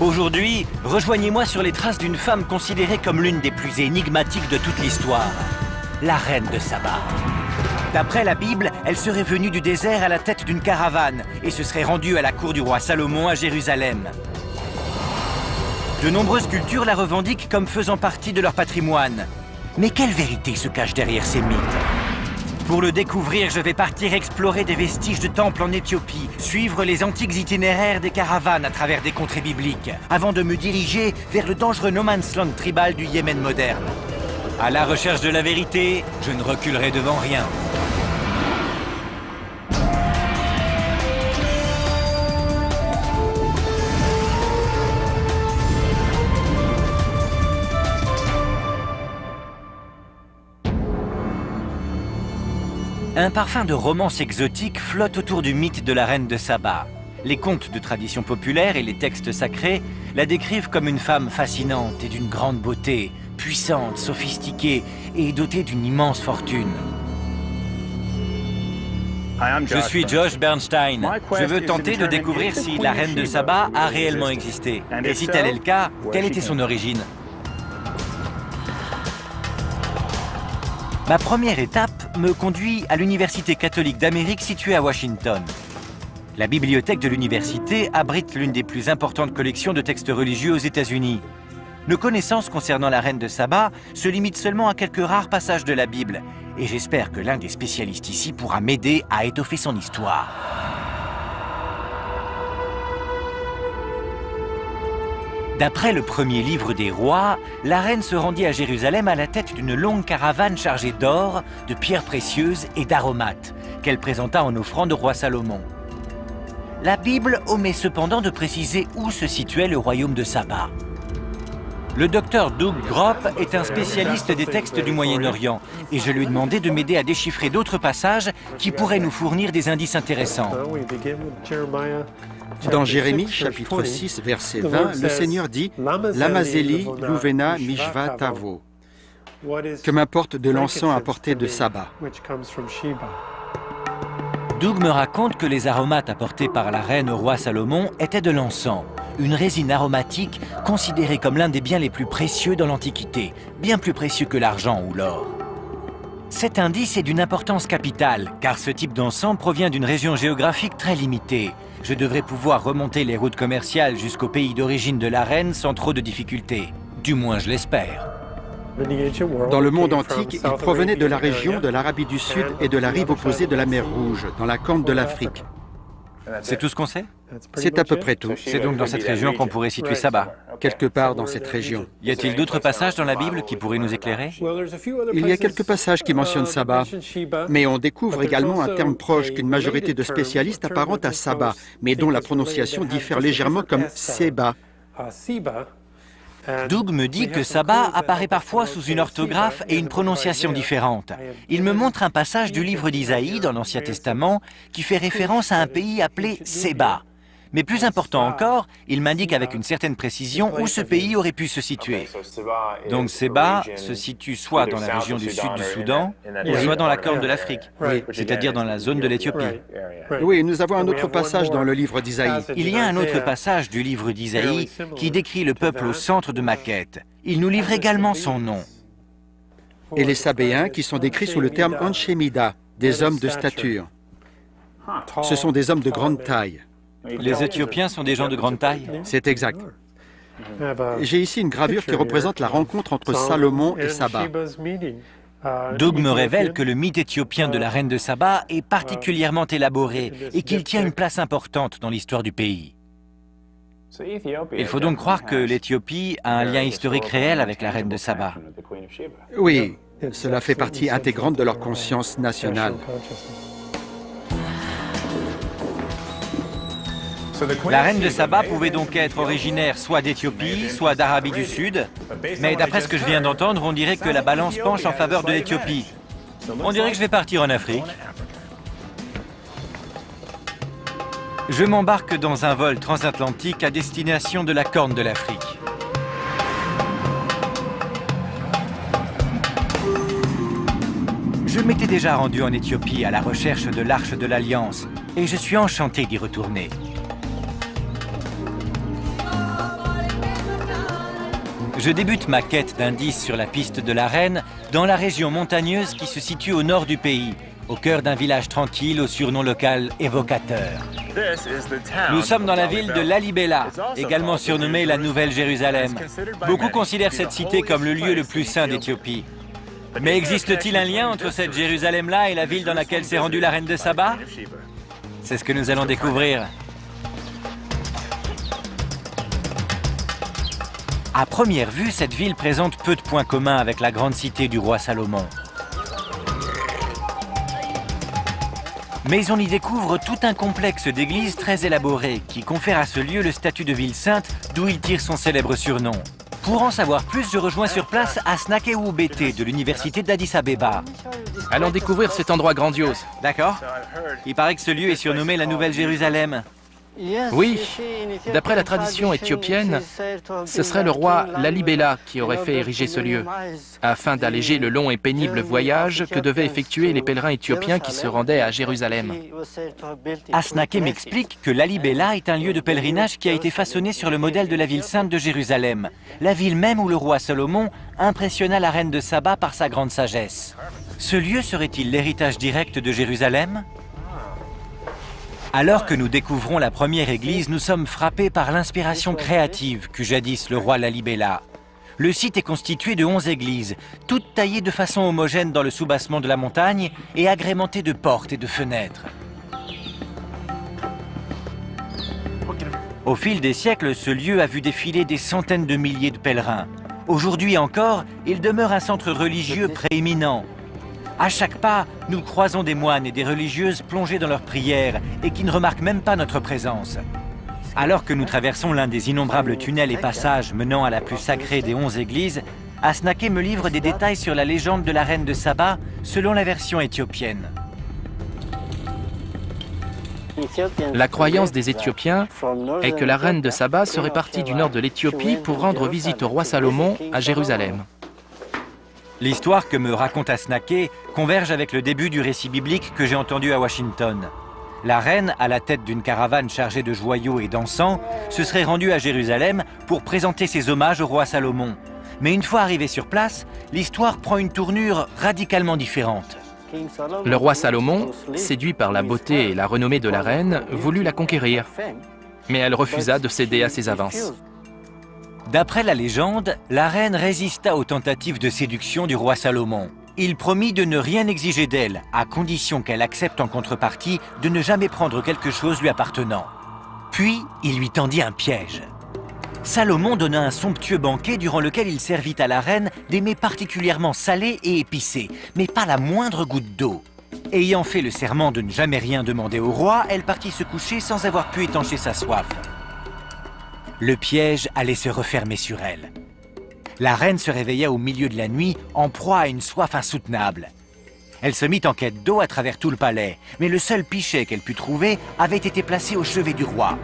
Aujourd'hui, rejoignez-moi sur les traces d'une femme considérée comme l'une des plus énigmatiques de toute l'histoire, la reine de Saba. D'après la Bible, elle serait venue du désert à la tête d'une caravane et se serait rendue à la cour du roi Salomon à Jérusalem. De nombreuses cultures la revendiquent comme faisant partie de leur patrimoine. Mais quelle vérité se cache derrière ces mythes? Pour le découvrir, je vais partir explorer des vestiges de temples en Éthiopie, suivre les antiques itinéraires des caravanes à travers des contrées bibliques, avant de me diriger vers le dangereux no man's land tribal du Yémen moderne. À la recherche de la vérité, je ne reculerai devant rien. Un parfum de romance exotique flotte autour du mythe de la reine de Saba. Les contes de tradition populaire et les textes sacrés la décrivent comme une femme fascinante et d'une grande beauté, puissante, sophistiquée et dotée d'une immense fortune. Je suis Josh Bernstein. Je veux tenter de découvrir si la reine de Saba a réellement existé. Et si tel est le cas, quelle était son origine? Ma première étape me conduit à l'Université catholique d'Amérique située à Washington. La bibliothèque de l'université abrite l'une des plus importantes collections de textes religieux aux États-Unis. Nos connaissances concernant la reine de Saba se limitent seulement à quelques rares passages de la Bible, et j'espère que l'un des spécialistes ici pourra m'aider à étoffer son histoire. D'après le premier livre des rois, la reine se rendit à Jérusalem à la tête d'une longue caravane chargée d'or, de pierres précieuses et d'aromates, qu'elle présenta en offrande au roi Salomon. La Bible omet cependant de préciser où se situait le royaume de Saba. Le docteur Doug Gropp est un spécialiste des textes du Moyen-Orient, et je lui ai demandé de m'aider à déchiffrer d'autres passages qui pourraient nous fournir des indices intéressants. Dans Jérémie, chapitre 6, verset 20, le Seigneur dit « Lamazéli, Louvena, Mishva, Tavo » que m'apporte de l'encens apporté de Saba. Doug me raconte que les aromates apportés par la reine au roi Salomon étaient de l'encens, une résine aromatique considérée comme l'un des biens les plus précieux dans l'Antiquité, bien plus précieux que l'argent ou l'or. Cet indice est d'une importance capitale, car ce type d'encens provient d'une région géographique très limitée. Je devrais pouvoir remonter les routes commerciales jusqu'au pays d'origine de la reine sans trop de difficultés. Du moins, je l'espère. Dans le monde antique, il provenait de la région de l'Arabie du Sud et de la rive opposée de la mer Rouge, dans la Corne de l'Afrique. C'est tout ce qu'on sait? C'est à peu près tout. C'est donc dans cette région qu'on pourrait situer Saba. Quelque part dans cette région. Y a-t-il d'autres passages dans la Bible qui pourraient nous éclairer? Il y a quelques passages qui mentionnent Saba, mais on découvre également un terme proche qu'une majorité de spécialistes apparentent à Saba, mais dont la prononciation diffère légèrement comme Seba. Doug me dit que Saba apparaît parfois sous une orthographe et une prononciation différentes. Il me montre un passage du livre d'Isaïe dans l'Ancien Testament qui fait référence à un pays appelé Séba. Mais plus important encore, il m'indique avec une certaine précision où ce pays aurait pu se situer. Donc Séba se situe soit dans la région du sud du Soudan, soit dans la Corne de l'Afrique, c'est-à-dire dans la zone de l'Éthiopie. Oui, nous avons un autre passage dans le livre d'Isaïe. Il y a un autre passage du livre d'Isaïe qui décrit le peuple au centre de ma quête. Il nous livre également son nom. Et les Sabéens qui sont décrits sous le terme Anshemida, des hommes de stature. Ce sont des hommes de grande taille. Les Éthiopiens sont des gens de grande taille? C'est exact. J'ai ici une gravure qui représente la rencontre entre Salomon et Saba. Doug me révèle que le mythe éthiopien de la reine de Saba est particulièrement élaboré et qu'il tient une place importante dans l'histoire du pays. Il faut donc croire que l'Éthiopie a un lien historique réel avec la reine de Saba. Oui, cela fait partie intégrante de leur conscience nationale. La reine de Saba pouvait donc être originaire soit d'Éthiopie, soit d'Arabie du Sud, mais d'après ce que je viens d'entendre, on dirait que la balance penche en faveur de l'Éthiopie. On dirait que je vais partir en Afrique. Je m'embarque dans un vol transatlantique à destination de la Corne de l'Afrique. Je m'étais déjà rendu en Éthiopie à la recherche de l'Arche de l'Alliance et je suis enchanté d'y retourner. Je débute ma quête d'indices sur la piste de la reine dans la région montagneuse qui se situe au nord du pays, au cœur d'un village tranquille au surnom local évocateur. Nous sommes dans la ville de Lalibela, également surnommée la Nouvelle Jérusalem. Beaucoup considèrent cette cité comme le lieu le plus saint d'Éthiopie. Mais existe-t-il un lien entre cette Jérusalem-là et la ville dans laquelle s'est rendue la reine de Saba? C'est ce que nous allons découvrir. À première vue, cette ville présente peu de points communs avec la grande cité du roi Salomon. Mais on y découvre tout un complexe d'églises très élaboré qui confère à ce lieu le statut de ville sainte d'où il tire son célèbre surnom. Pour en savoir plus, je rejoins sur place Asnake Oumbete de l'université d'Addis Abeba. Allons découvrir cet endroit grandiose. D'accord. Il paraît que ce lieu est surnommé la Nouvelle Jérusalem. Oui, d'après la tradition éthiopienne, ce serait le roi Lalibela qui aurait fait ériger ce lieu, afin d'alléger le long et pénible voyage que devaient effectuer les pèlerins éthiopiens qui se rendaient à Jérusalem. Asnake m'explique que Lalibela est un lieu de pèlerinage qui a été façonné sur le modèle de la ville sainte de Jérusalem, la ville même où le roi Salomon impressionna la reine de Saba par sa grande sagesse. Ce lieu serait-il l'héritage direct de Jérusalem ? Alors que nous découvrons la première église, nous sommes frappés par l'inspiration créative qu'eut jadis le roi Lalibela. Le site est constitué de 11 églises, toutes taillées de façon homogène dans le soubassement de la montagne et agrémentées de portes et de fenêtres. Au fil des siècles, ce lieu a vu défiler des centaines de milliers de pèlerins. Aujourd'hui encore, il demeure un centre religieux prééminent. À chaque pas, nous croisons des moines et des religieuses plongés dans leurs prières et qui ne remarquent même pas notre présence. Alors que nous traversons l'un des innombrables tunnels et passages menant à la plus sacrée des 11 églises, Asnake me livre des détails sur la légende de la reine de Saba selon la version éthiopienne. La croyance des Éthiopiens est que la reine de Saba serait partie du nord de l'Éthiopie pour rendre visite au roi Salomon à Jérusalem. L'histoire que me raconte Asnake converge avec le début du récit biblique que j'ai entendu à Washington. La reine, à la tête d'une caravane chargée de joyaux et d'encens, se serait rendue à Jérusalem pour présenter ses hommages au roi Salomon. Mais une fois arrivée sur place, l'histoire prend une tournure radicalement différente. Le roi Salomon, séduit par la beauté et la renommée de la reine, voulut la conquérir. Mais elle refusa de céder à ses avances. D'après la légende, la reine résista aux tentatives de séduction du roi Salomon. Il promit de ne rien exiger d'elle, à condition qu'elle accepte en contrepartie de ne jamais prendre quelque chose lui appartenant. Puis, il lui tendit un piège. Salomon donna un somptueux banquet durant lequel il servit à la reine des mets particulièrement salés et épicés, mais pas la moindre goutte d'eau. Ayant fait le serment de ne jamais rien demander au roi, elle partit se coucher sans avoir pu étancher sa soif. Le piège allait se refermer sur elle. La reine se réveilla au milieu de la nuit, en proie à une soif insoutenable. Elle se mit en quête d'eau à travers tout le palais, mais le seul pichet qu'elle put trouver avait été placé au chevet du roi.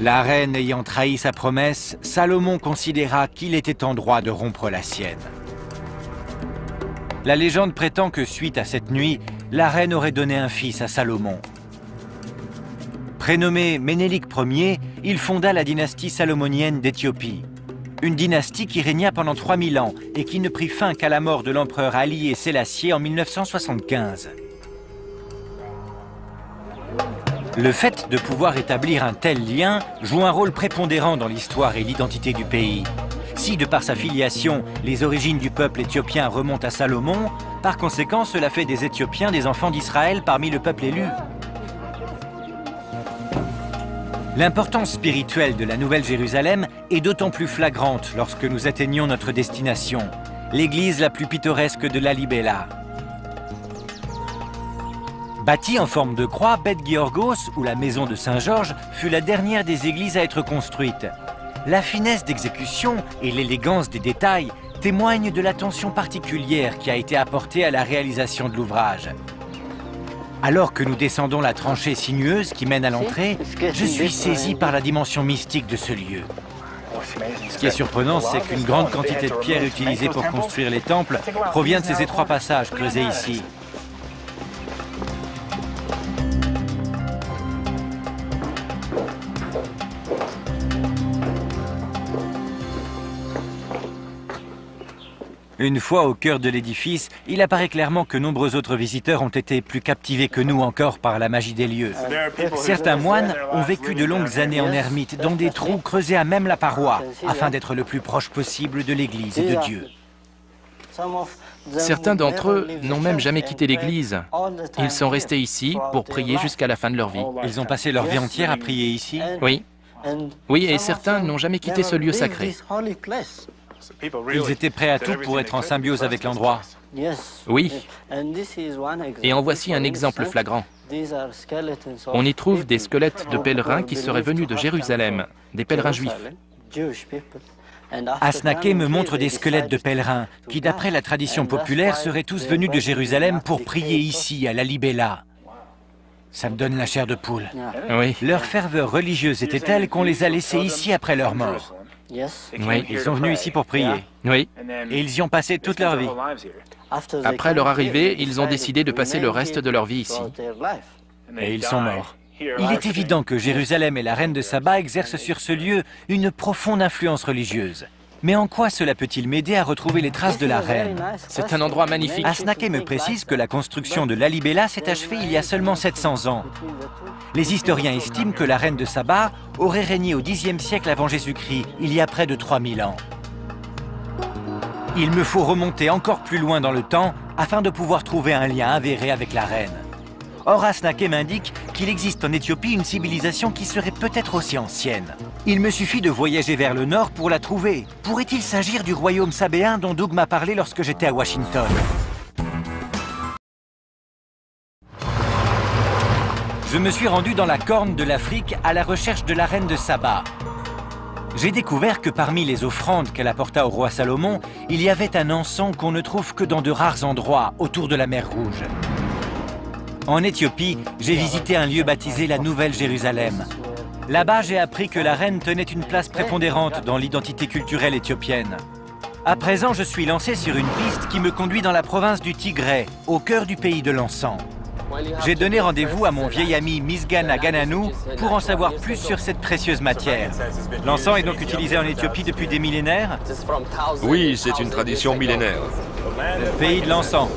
La reine ayant trahi sa promesse, Salomon considéra qu'il était en droit de rompre la sienne. La légende prétend que suite à cette nuit, la reine aurait donné un fils à Salomon. Prénommé Ménélik Ier, il fonda la dynastie salomonienne d'Éthiopie. Une dynastie qui régna pendant 3000 ans et qui ne prit fin qu'à la mort de l'empereur Haïlé Sélassié en 1975. Le fait de pouvoir établir un tel lien joue un rôle prépondérant dans l'histoire et l'identité du pays. Si, de par sa filiation, les origines du peuple éthiopien remontent à Salomon, par conséquent, cela fait des Éthiopiens des enfants d'Israël parmi le peuple élu. L'importance spirituelle de la Nouvelle Jérusalem est d'autant plus flagrante lorsque nous atteignons notre destination, l'église la plus pittoresque de Lalibela. Bâtie en forme de croix, Beth Georgos, ou la maison de Saint-Georges, fut la dernière des églises à être construite. La finesse d'exécution et l'élégance des détails témoignent de l'attention particulière qui a été apportée à la réalisation de l'ouvrage. Alors que nous descendons la tranchée sinueuse qui mène à l'entrée, je suis saisi par la dimension mystique de ce lieu. Ce qui est surprenant, c'est qu'une grande quantité de pierres utilisées pour construire les temples provient de ces étroits passages creusés ici. Une fois au cœur de l'édifice, il apparaît clairement que nombreux autres visiteurs ont été plus captivés que nous encore par la magie des lieux. Certains moines ont vécu de longues années en ermite, dans des trous creusés à même la paroi, afin d'être le plus proche possible de l'Église et de Dieu. Certains d'entre eux n'ont même jamais quitté l'église. Ils sont restés ici pour prier jusqu'à la fin de leur vie. Ils ont passé leur vie entière à prier ici? Oui. Oui, et certains n'ont jamais quitté ce lieu sacré. Ils étaient prêts à tout pour être en symbiose avec l'endroit. Oui. Et en voici un exemple flagrant. On y trouve des squelettes de pèlerins qui seraient venus de Jérusalem, des pèlerins juifs. Hasnaquet me montre des squelettes de pèlerins qui, d'après la tradition populaire, seraient tous venus de Jérusalem pour prier ici, à la Libella. Ça me donne la chair de poule. Oui. Leur ferveur religieuse était telle qu'on les a laissés ici après leur mort. Oui. Ils sont venus ici pour prier. Oui. Et ils y ont passé toute leur vie. Après leur arrivée, ils ont décidé de passer le reste de leur vie ici. Et ils sont morts. Il est évident que Jérusalem et la reine de Saba exercent sur ce lieu une profonde influence religieuse. Mais en quoi cela peut-il m'aider à retrouver les traces de la reine? C'est un endroit magnifique. Hasnaquet me précise que la construction de Lalibela s'est achevée il y a seulement 700 ans. Les historiens estiment que la reine de Saba aurait régné au Xe siècle avant Jésus-Christ, il y a près de 3000 ans. Il me faut remonter encore plus loin dans le temps afin de pouvoir trouver un lien avéré avec la reine. Or, Hasnaquet m'indique qu'il existe en Éthiopie une civilisation qui serait peut-être aussi ancienne. Il me suffit de voyager vers le nord pour la trouver. Pourrait-il s'agir du royaume sabéen dont Doug m'a parlé lorsque j'étais à Washington? Je me suis rendu dans la corne de l'Afrique à la recherche de la reine de Saba. J'ai découvert que parmi les offrandes qu'elle apporta au roi Salomon, il y avait un encens qu'on ne trouve que dans de rares endroits autour de la mer Rouge. En Éthiopie, j'ai visité un lieu baptisé la Nouvelle Jérusalem. Là-bas, j'ai appris que la reine tenait une place prépondérante dans l'identité culturelle éthiopienne. À présent, je suis lancé sur une piste qui me conduit dans la province du Tigré, au cœur du pays de l'encens. J'ai donné rendez-vous à mon vieil ami Misgana Gananou pour en savoir plus sur cette précieuse matière. L'encens est donc utilisé en Éthiopie depuis des millénaires? Oui, c'est une tradition millénaire. Le pays de l'encens.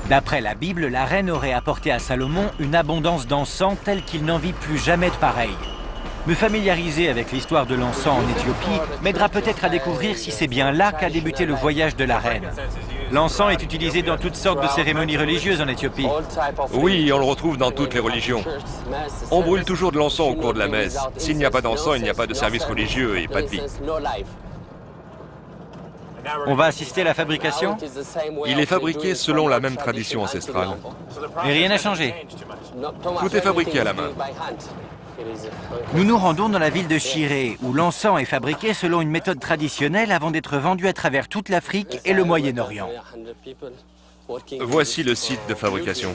D'après la Bible, la reine aurait apporté à Salomon une abondance d'encens telle qu'il n'en vit plus jamais de pareil. Me familiariser avec l'histoire de l'encens en Éthiopie m'aidera peut-être à découvrir si c'est bien là qu'a débuté le voyage de la reine. L'encens est utilisé dans toutes sortes de cérémonies religieuses en Éthiopie. Oui, on le retrouve dans toutes les religions. On brûle toujours de l'encens au cours de la messe. S'il n'y a pas d'encens, il n'y a pas de service religieux et pas de vie. On va assister à la fabrication? Il est fabriqué selon la même tradition ancestrale. Mais rien n'a changé. Tout est fabriqué à la main. Nous nous rendons dans la ville de Chiré, où l'encens est fabriqué selon une méthode traditionnelle avant d'être vendu à travers toute l'Afrique et le Moyen-Orient. Voici le site de fabrication.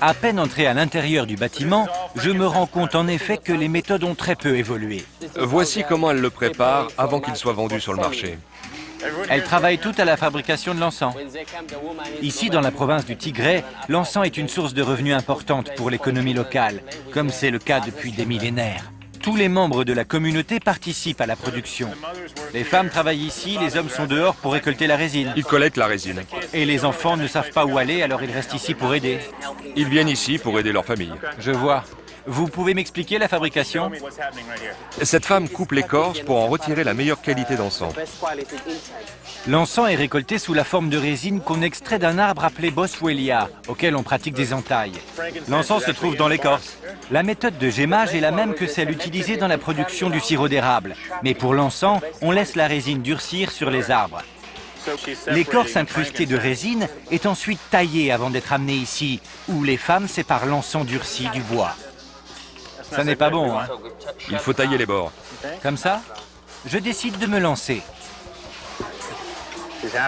À peine entré à l'intérieur du bâtiment, je me rends compte en effet que les méthodes ont très peu évolué. Voici comment elle le prépare avant qu'il soit vendu sur le marché. Elles travaillent toutes à la fabrication de l'encens. Ici, dans la province du Tigré, l'encens est une source de revenus importante pour l'économie locale, comme c'est le cas depuis des millénaires. Tous les membres de la communauté participent à la production. Les femmes travaillent ici, les hommes sont dehors pour récolter la résine. Ils collectent la résine. Et les enfants ne savent pas où aller, alors ils restent ici pour aider. Ils viennent ici pour aider leur famille. Je vois. Vous pouvez m'expliquer la fabrication? Cette femme coupe l'écorce pour en retirer la meilleure qualité d'encens. L'encens est récolté sous la forme de résine qu'on extrait d'un arbre appelé Boswellia, auquel on pratique des entailles. L'encens se trouve dans l'écorce. La méthode de gémage est la même que celle utilisée dans la production du sirop d'érable. Mais pour l'encens, on laisse la résine durcir sur les arbres. L'écorce incrustée de résine est ensuite taillée avant d'être amenée ici, où les femmes séparent l'encens durci du bois. Ça n'est pas bon, hein? Il faut tailler les bords. Comme ça, je décide de me lancer.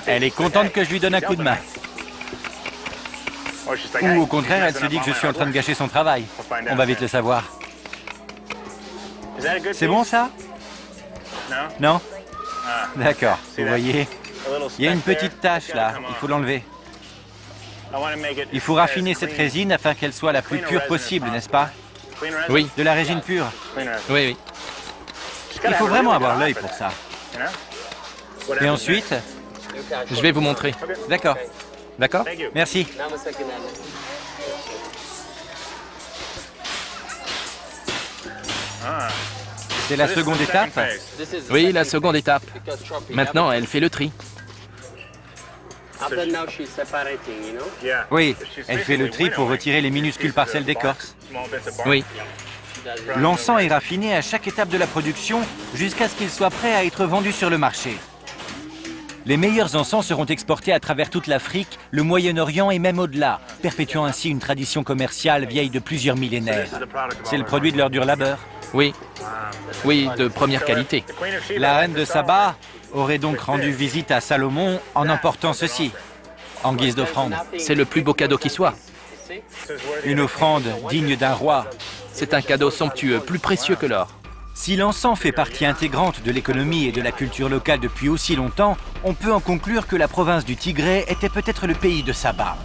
Elle est contente que je lui donne un coup de main. Ou au contraire, elle se dit que je suis en train de gâcher son travail. On va vite le savoir. C'est bon ça? Non? D'accord, vous voyez, il y a une petite tache là, il faut l'enlever. Il faut raffiner cette résine afin qu'elle soit la plus pure possible, n'est-ce pas? Oui. De la résine pure? Oui, oui. Il faut vraiment avoir l'œil pour ça. Et ensuite? Je vais vous montrer. D'accord. D'accord? Merci. C'est la seconde étape? Oui, la seconde étape. Maintenant, elle fait le tri. Oui, elle fait le tri pour retirer les minuscules parcelles d'écorce. Oui. L'encens est raffiné à chaque étape de la production jusqu'à ce qu'il soit prêt à être vendu sur le marché. Les meilleurs encens seront exportés à travers toute l'Afrique, le Moyen-Orient et même au-delà, perpétuant ainsi une tradition commerciale vieille de plusieurs millénaires. C'est le produit de leur dur labeur. Oui. Oui, de première qualité. La reine de Saba aurait donc rendu visite à Salomon en emportant ceci, en guise d'offrande. C'est le plus beau cadeau qui soit. Une offrande digne d'un roi. C'est un cadeau somptueux, plus précieux que l'or. Si l'encens fait partie intégrante de l'économie et de la culture locale depuis aussi longtemps, on peut en conclure que la province du Tigré était peut-être le pays de Saba.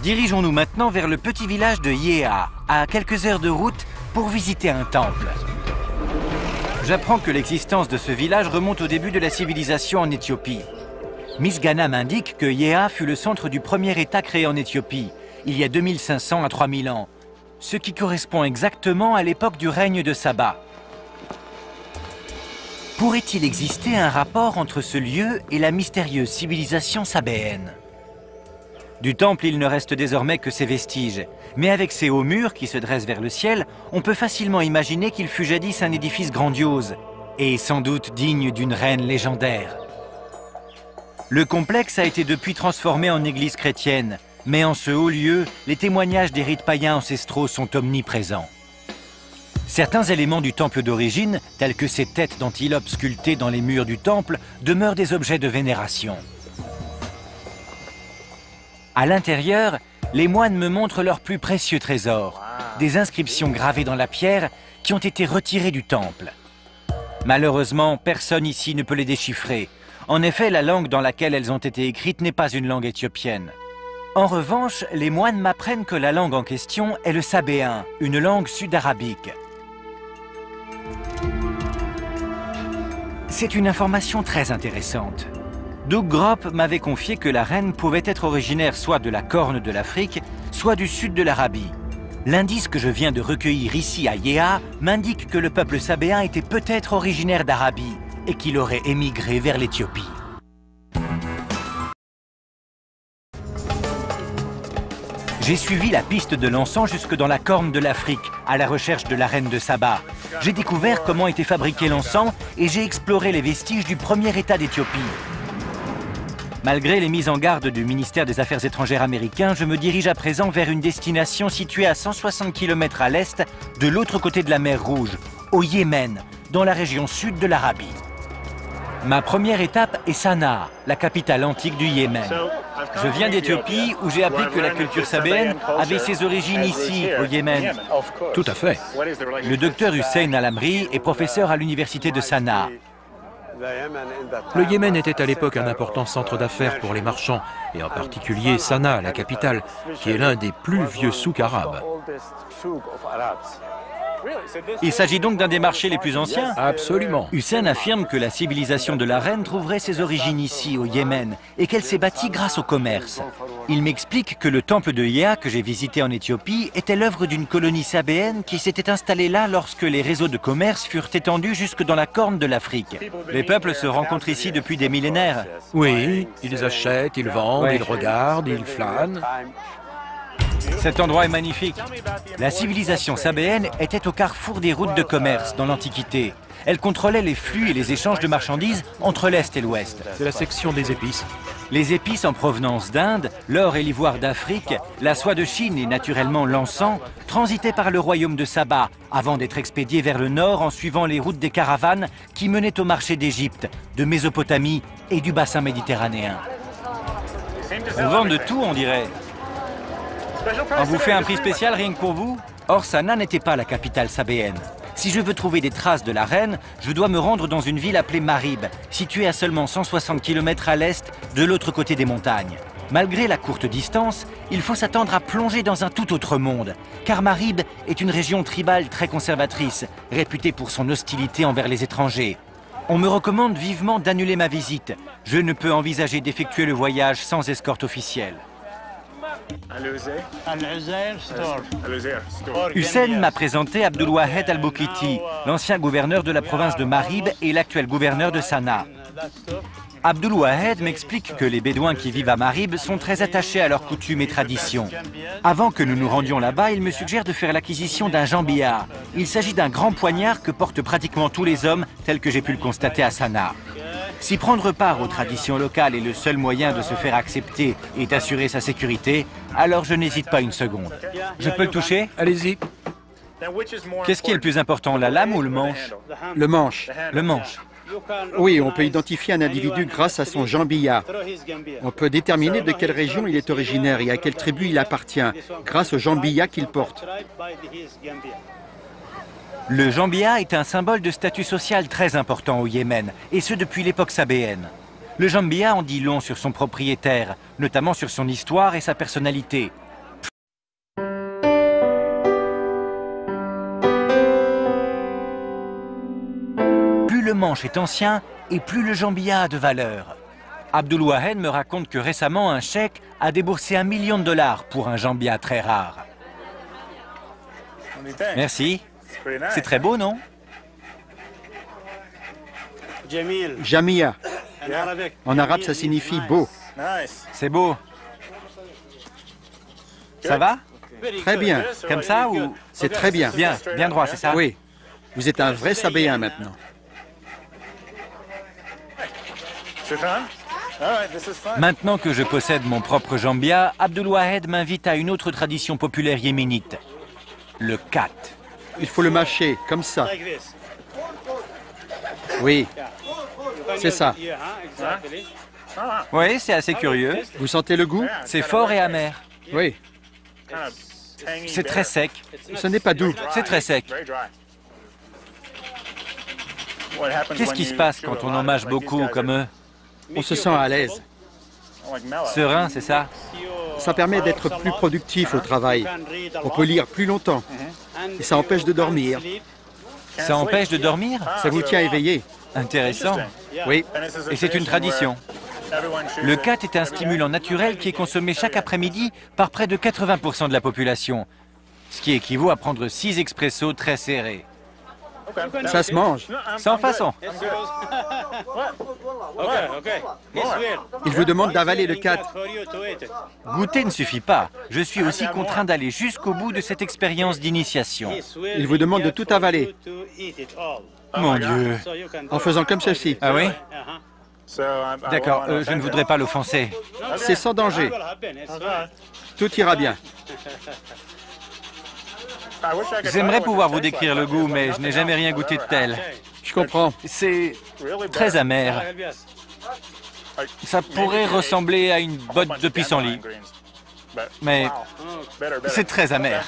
Dirigeons-nous maintenant vers le petit village de Yéa, à quelques heures de route, pour visiter un temple. J'apprends que l'existence de ce village remonte au début de la civilisation en Éthiopie. Miss Ghana m'indique que Yéa fut le centre du premier État créé en Éthiopie, il y a 2500 à 3000 ans, ce qui correspond exactement à l'époque du règne de Saba. Pourrait-il exister un rapport entre ce lieu et la mystérieuse civilisation sabéenne? Du temple, il ne reste désormais que ses vestiges, mais avec ses hauts murs qui se dressent vers le ciel, on peut facilement imaginer qu'il fut jadis un édifice grandiose, et sans doute digne d'une reine légendaire. Le complexe a été depuis transformé en église chrétienne, mais en ce haut lieu, les témoignages des rites païens ancestraux sont omniprésents. Certains éléments du temple d'origine, tels que ces têtes d'antilopes sculptées dans les murs du temple, demeurent des objets de vénération. À l'intérieur, les moines me montrent leurs plus précieux trésors, des inscriptions gravées dans la pierre qui ont été retirées du temple. Malheureusement, personne ici ne peut les déchiffrer. En effet, la langue dans laquelle elles ont été écrites n'est pas une langue éthiopienne. En revanche, les moines m'apprennent que la langue en question est le sabéen, une langue sud-arabique. C'est une information très intéressante. Doug Gropp m'avait confié que la reine pouvait être originaire soit de la Corne de l'Afrique, soit du sud de l'Arabie. L'indice que je viens de recueillir ici à Yéa m'indique que le peuple sabéen était peut-être originaire d'Arabie et qu'il aurait émigré vers l'Éthiopie. J'ai suivi la piste de l'encens jusque dans la Corne de l'Afrique, à la recherche de la reine de Saba. J'ai découvert comment était fabriqué l'encens et j'ai exploré les vestiges du premier État d'Éthiopie. Malgré les mises en garde du ministère des Affaires étrangères américain, je me dirige à présent vers une destination située à 160 km à l'est, de l'autre côté de la mer Rouge, au Yémen, dans la région sud de l'Arabie. Ma première étape est Sanaa, la capitale antique du Yémen. Je viens d'Éthiopie où j'ai appris que la culture sabéenne avait ses origines ici, au Yémen. Tout à fait. Le docteur Hussein Al-Amri est professeur à l'université de Sanaa. Le Yémen était à l'époque un important centre d'affaires pour les marchands, et en particulier Sanaa, la capitale, qui est l'un des plus vieux souks arabes. Il s'agit donc d'un des marchés les plus anciens? Absolument. Hussein affirme que la civilisation de la reine trouverait ses origines ici, au Yémen, et qu'elle s'est bâtie grâce au commerce. Il m'explique que le temple de Yéa, que j'ai visité en Éthiopie, était l'œuvre d'une colonie sabéenne qui s'était installée là lorsque les réseaux de commerce furent étendus jusque dans la Corne de l'Afrique. Les peuples se rencontrent ici depuis des millénaires. Oui, ils achètent, ils vendent, Ouais. ils regardent, ils flânent. Cet endroit est magnifique. La civilisation sabéenne était au carrefour des routes de commerce dans l'Antiquité. Elle contrôlait les flux et les échanges de marchandises entre l'Est et l'Ouest. C'est la section des épices. Les épices en provenance d'Inde, l'or et l'ivoire d'Afrique, la soie de Chine et naturellement l'encens transitaient par le royaume de Saba avant d'être expédiés vers le nord en suivant les routes des caravanes qui menaient au marché d'Égypte, de Mésopotamie et du bassin méditerranéen. On vend de tout, on dirait. On vous fait un prix spécial rien que pour vous? Or, Sanaa n'était pas la capitale sabéenne. Si je veux trouver des traces de la reine, je dois me rendre dans une ville appelée Marib, située à seulement 160 km à l'est, de l'autre côté des montagnes. Malgré la courte distance, il faut s'attendre à plonger dans un tout autre monde, car Marib est une région tribale très conservatrice, réputée pour son hostilité envers les étrangers. On me recommande vivement d'annuler ma visite. Je ne peux envisager d'effectuer le voyage sans escorte officielle. Hussein m'a présenté Abdulwahed al-Boukiti, l'ancien gouverneur de la province de Marib et l'actuel gouverneur de Sanaa. Abdulwahed m'explique que les Bédouins qui vivent à Marib sont très attachés à leurs coutumes et traditions. Avant que nous nous rendions là-bas, il me suggère de faire l'acquisition d'un jambiya. Il s'agit d'un grand poignard que portent pratiquement tous les hommes, tel que j'ai pu le constater à Sanaa. Si prendre part aux traditions locales est le seul moyen de se faire accepter et d'assurer sa sécurité, alors je n'hésite pas une seconde. Je peux le toucher? Allez-y. Qu'est-ce qui est le plus important, la lame ou le manche? Le manche. Le manche. Oui, on peut identifier un individu grâce à son jambiya. On peut déterminer de quelle région il est originaire et à quelle tribu il appartient, grâce au jambiya qu'il porte. Le jambiya est un symbole de statut social très important au Yémen, et ce depuis l'époque sabéenne. Le jambiya en dit long sur son propriétaire, notamment sur son histoire et sa personnalité. Plus le manche est ancien, et plus le jambiya a de valeur. Abdulwahed me raconte que récemment, un cheikh a déboursé $1 million pour un jambiya très rare. Merci. C'est très beau, non? Jamia. En arabe, ça signifie beau. C'est beau. Ça va? Très bien. Comme ça ou... C'est très bien. Bien, bien droit, c'est ça? Oui. Vous êtes un vrai sabéen maintenant. Maintenant que je possède mon propre jambiya, Abdulwahed m'invite à une autre tradition populaire yéménite, le khat. Il faut le mâcher, comme ça. Oui, c'est ça. Oui, c'est assez curieux. Vous sentez le goût? C'est fort et amer. Oui. C'est très sec. Ce n'est pas doux. C'est très sec. Qu'est-ce qui se passe quand on en mâche beaucoup comme eux? On se sent à l'aise. Serein, c'est ça? Ça permet d'être plus productif au travail. On peut lire plus longtemps. Et ça empêche de dormir. Ça empêche de dormir? Ça vous tient éveillé. Intéressant. Oui. Et c'est une tradition. Le khat est un stimulant naturel qui est consommé chaque après-midi par près de 80% de la population, ce qui équivaut à prendre 6 expressos très serrés. Ça se mange. Sans façon. Il vous demande d'avaler le khat. Goûter ne suffit pas. Je suis aussi contraint d'aller jusqu'au bout de cette expérience d'initiation. Il vous demande de tout avaler. Mon Dieu. En faisant comme ceci. Ah oui? D'accord, je ne voudrais pas l'offenser. C'est sans danger. Tout ira bien. J'aimerais pouvoir vous décrire le goût, mais je n'ai jamais rien goûté de tel. Je comprends. C'est très amer. Ça pourrait ressembler à une botte de pissenlit. Mais c'est très amer.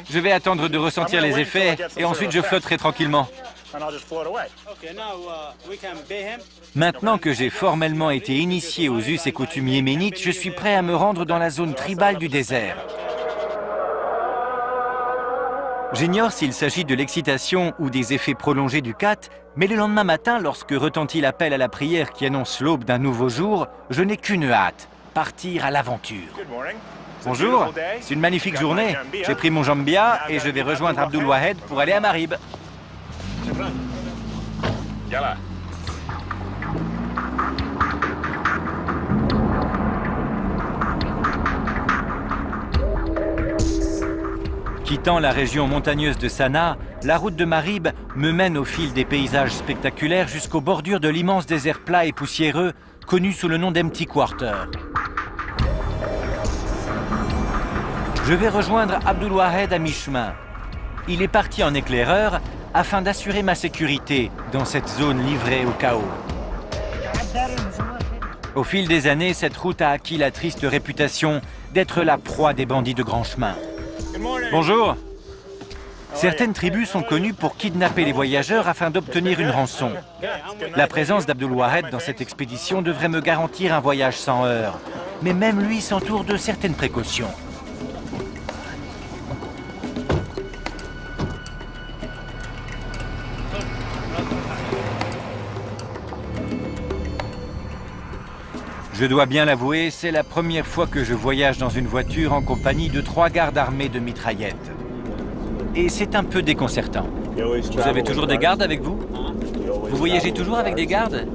Je vais attendre de ressentir les effets et ensuite je flotterai tranquillement. Maintenant que j'ai formellement été initié aux us et coutumes yéménites, je suis prêt à me rendre dans la zone tribale du désert. J'ignore s'il s'agit de l'excitation ou des effets prolongés du khat, mais le lendemain matin, lorsque retentit l'appel à la prière qui annonce l'aube d'un nouveau jour, je n'ai qu'une hâte, partir à l'aventure. Bonjour, c'est une magnifique journée. J'ai pris mon jambiya et je vais rejoindre Abdulwahed pour aller à Marib. Quittant la région montagneuse de Sanaa, la route de Marib me mène au fil des paysages spectaculaires jusqu'aux bordures de l'immense désert plat et poussiéreux connu sous le nom d'Empty Quarter. Je vais rejoindre Abdulwahed à mi-chemin. Il est parti en éclaireur afin d'assurer ma sécurité dans cette zone livrée au chaos. Au fil des années, cette route a acquis la triste réputation d'être la proie des bandits de grand chemin. Bonjour. Certaines tribus sont connues pour kidnapper les voyageurs afin d'obtenir une rançon. La présence d'Abdulwahed dans cette expédition devrait me garantir un voyage sans heurts. mais même lui s'entoure de certaines précautions. Je dois bien l'avouer, c'est la première fois que je voyage dans une voiture en compagnie de 3 gardes armés de mitraillettes. Et c'est un peu déconcertant. Vous avez toujours des gardes avec vous? Vous voyagez toujours avec des gardes?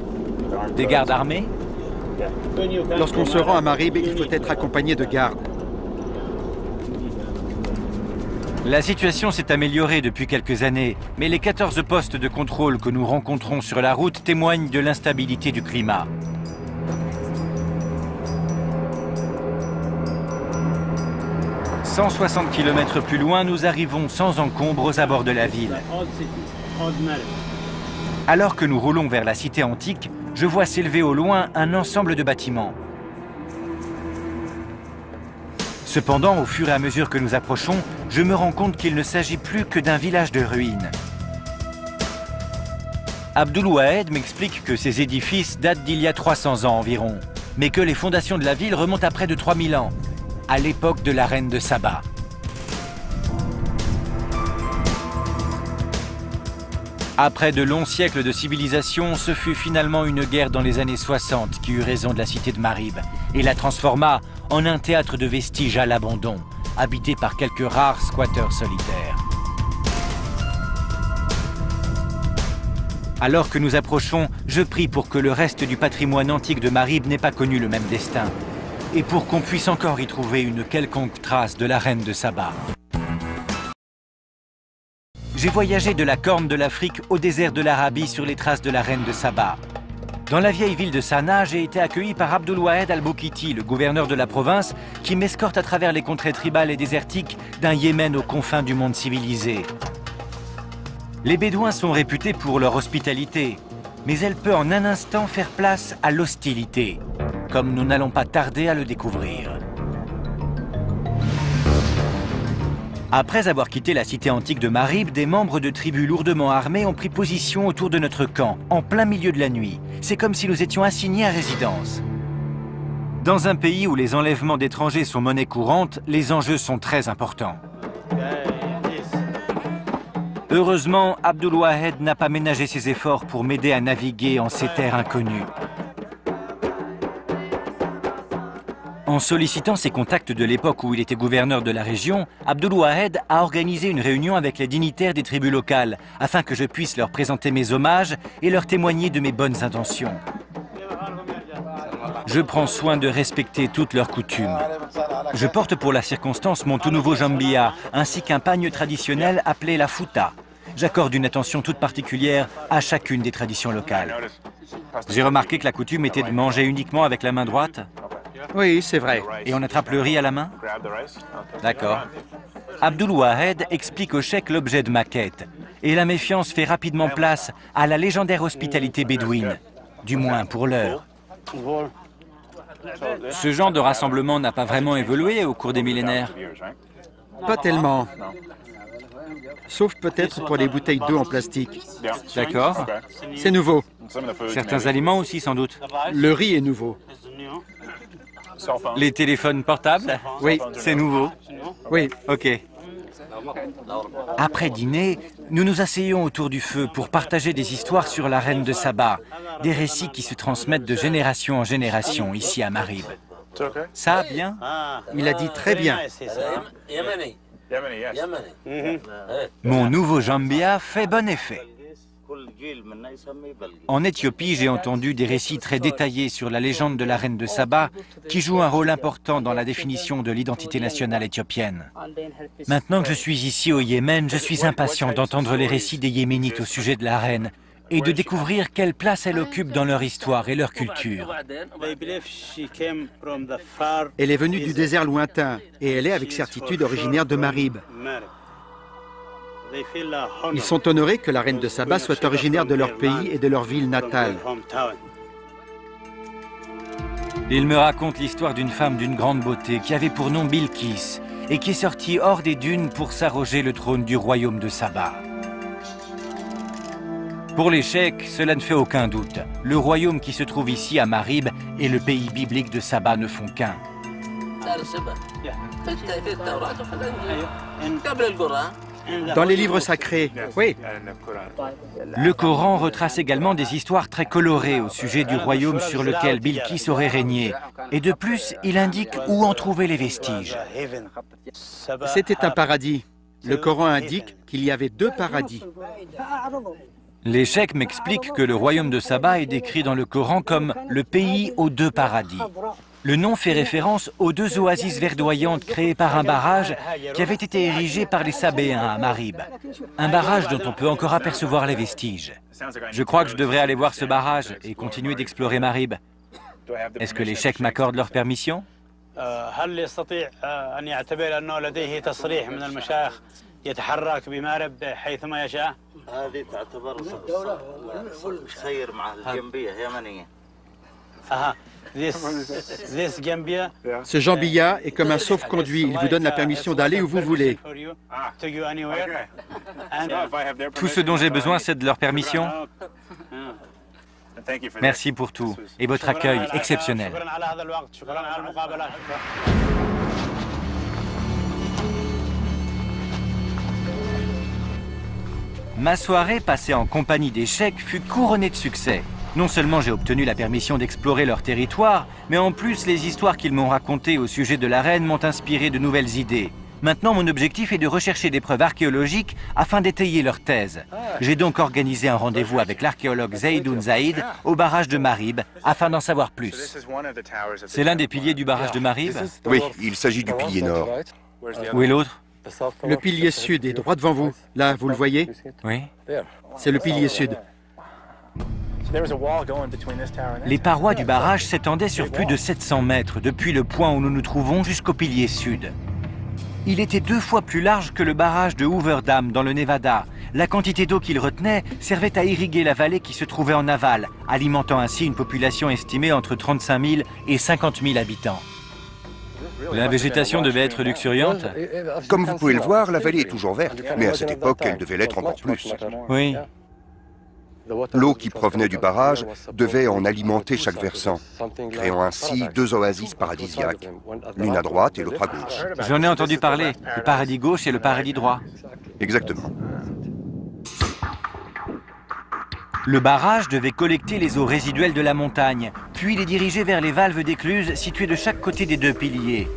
Des gardes armés? Lorsqu'on se rend à Marib, il faut être accompagné de gardes. La situation s'est améliorée depuis quelques années, mais les 14 postes de contrôle que nous rencontrons sur la route témoignent de l'instabilité du climat. « 160 km plus loin, nous arrivons sans encombre aux abords de la ville. Alors que nous roulons vers la cité antique, je vois s'élever au loin un ensemble de bâtiments. Cependant, au fur et à mesure que nous approchons, je me rends compte qu'il ne s'agit plus que d'un village de ruines. Abdul Wahed m'explique que ces édifices datent d'il y a 300 ans environ, mais que les fondations de la ville remontent à près de 3000 ans, à l'époque de la reine de Saba. Après de longs siècles de civilisation, ce fut finalement une guerre dans les années 60 qui eut raison de la cité de Marib et la transforma en un théâtre de vestiges à l'abandon, habité par quelques rares squatteurs solitaires. Alors que nous approchons, je prie pour que le reste du patrimoine antique de Marib n'ait pas connu le même destin, et pour qu'on puisse encore y trouver une quelconque trace de la reine de Saba. J'ai voyagé de la Corne de l'Afrique au désert de l'Arabie sur les traces de la reine de Saba. Dans la vieille ville de Sanaa, j'ai été accueilli par Abdul Wahed al-Boukiti, le gouverneur de la province, qui m'escorte à travers les contrées tribales et désertiques d'un Yémen aux confins du monde civilisé. Les Bédouins sont réputés pour leur hospitalité, mais elle peut en un instant faire place à l'hostilité, comme nous n'allons pas tarder à le découvrir. Après avoir quitté la cité antique de Marib, des membres de tribus lourdement armés ont pris position autour de notre camp, en plein milieu de la nuit. C'est comme si nous étions assignés à résidence. Dans un pays où les enlèvements d'étrangers sont monnaie courante, les enjeux sont très importants. Heureusement, Abdul Wahed n'a pas ménagé ses efforts pour m'aider à naviguer en ces terres inconnues. En sollicitant ses contacts de l'époque où il était gouverneur de la région, Abdul Wahed a organisé une réunion avec les dignitaires des tribus locales afin que je puisse leur présenter mes hommages et leur témoigner de mes bonnes intentions. Je prends soin de respecter toutes leurs coutumes. Je porte pour la circonstance mon tout nouveau jambia ainsi qu'un pagne traditionnel appelé la fouta. J'accorde une attention toute particulière à chacune des traditions locales. J'ai remarqué que la coutume était de manger uniquement avec la main droite. Oui, c'est vrai. Et on attrape le riz à la main? D'accord. Abdul Wahed explique au cheikh l'objet de ma quête. Et la méfiance fait rapidement place à la légendaire hospitalité bédouine. Du moins pour l'heure. Ce genre de rassemblement n'a pas vraiment évolué au cours des millénaires? Pas tellement. Sauf peut-être pour les bouteilles d'eau en plastique. D'accord. C'est nouveau. Certains aliments aussi, sans doute. Le riz est nouveau. Les téléphones portables? Oui. C'est nouveau? Oui. Ok. Après dîner, nous nous asseyons autour du feu pour partager des histoires sur la reine de Saba, des récits qui se transmettent de génération en génération ici à Marib. Ça, bien? Il a dit très bien. Mon nouveau jambia fait bon effet. En Éthiopie, j'ai entendu des récits très détaillés sur la légende de la reine de Saba, qui joue un rôle important dans la définition de l'identité nationale éthiopienne. Maintenant que je suis ici au Yémen, je suis impatient d'entendre les récits des Yéménites au sujet de la reine et de découvrir quelle place elle occupe dans leur histoire et leur culture. Elle est venue du désert lointain et elle est avec certitude originaire de Marib. Ils sont honorés que la reine de Saba soit originaire de leur pays et de leur ville natale. Il me raconte l'histoire d'une femme d'une grande beauté qui avait pour nom Bilkis et qui est sortie hors des dunes pour s'arroger le trône du royaume de Saba. Pour les Cheikhs, cela ne fait aucun doute. Le royaume qui se trouve ici à Marib et le pays biblique de Saba ne font qu'un. Dans les livres sacrés, oui. Le Coran retrace également des histoires très colorées au sujet du royaume sur lequel Bilqis aurait régné. Et de plus, il indique où en trouver les vestiges. C'était un paradis. Le Coran indique qu'il y avait 2 paradis. Les Cheikhs m'expliquent que le royaume de Saba est décrit dans le Coran comme le pays aux 2 paradis. Le nom fait référence aux 2 oasis verdoyantes créées par un barrage qui avait été érigé par les Sabéens à Marib. Un barrage dont on peut encore apercevoir les vestiges. Je crois que je devrais aller voir ce barrage et continuer d'explorer Marib. Est-ce que les Cheikhs m'accordent leur permission? Ce Jambiya est comme un sauf-conduit. Il vous donne la permission d'aller où vous voulez. Tout ce dont j'ai besoin, c'est de leur permission. Merci pour tout et votre accueil exceptionnel. Ma soirée passée en compagnie des Cheikhs fut couronnée de succès. Non seulement j'ai obtenu la permission d'explorer leur territoire, mais en plus les histoires qu'ils m'ont racontées au sujet de la reine m'ont inspiré de nouvelles idées. Maintenant, mon objectif est de rechercher des preuves archéologiques afin d'étayer leur thèse. J'ai donc organisé un rendez-vous avec l'archéologue Zaidoun Zaïd au barrage de Marib afin d'en savoir plus. C'est l'un des piliers du barrage de Marib? Oui, il s'agit du pilier nord. Où est l'autre? Le pilier sud est droit devant vous. Là, vous le voyez? Oui. C'est le pilier sud. Les parois du barrage s'étendaient sur plus de 700 mètres, depuis le point où nous nous trouvons jusqu'au pilier sud. Il était 2 fois plus large que le barrage de Hoover Dam dans le Nevada. La quantité d'eau qu'il retenait servait à irriguer la vallée qui se trouvait en aval, alimentant ainsi une population estimée entre 35 000 et 50 000 habitants. La végétation devait être luxuriante? Comme vous pouvez le voir, la vallée est toujours verte, mais à cette époque, elle devait l'être encore plus. Oui. L'eau qui provenait du barrage devait en alimenter chaque versant, créant ainsi 2 oasis paradisiaques, l'une à droite et l'autre à gauche. J'en ai entendu parler, le paradis gauche et le paradis droit. Exactement. Le barrage devait collecter les eaux résiduelles de la montagne, puis les diriger vers les valves d'écluses situées de chaque côté des 2 piliers.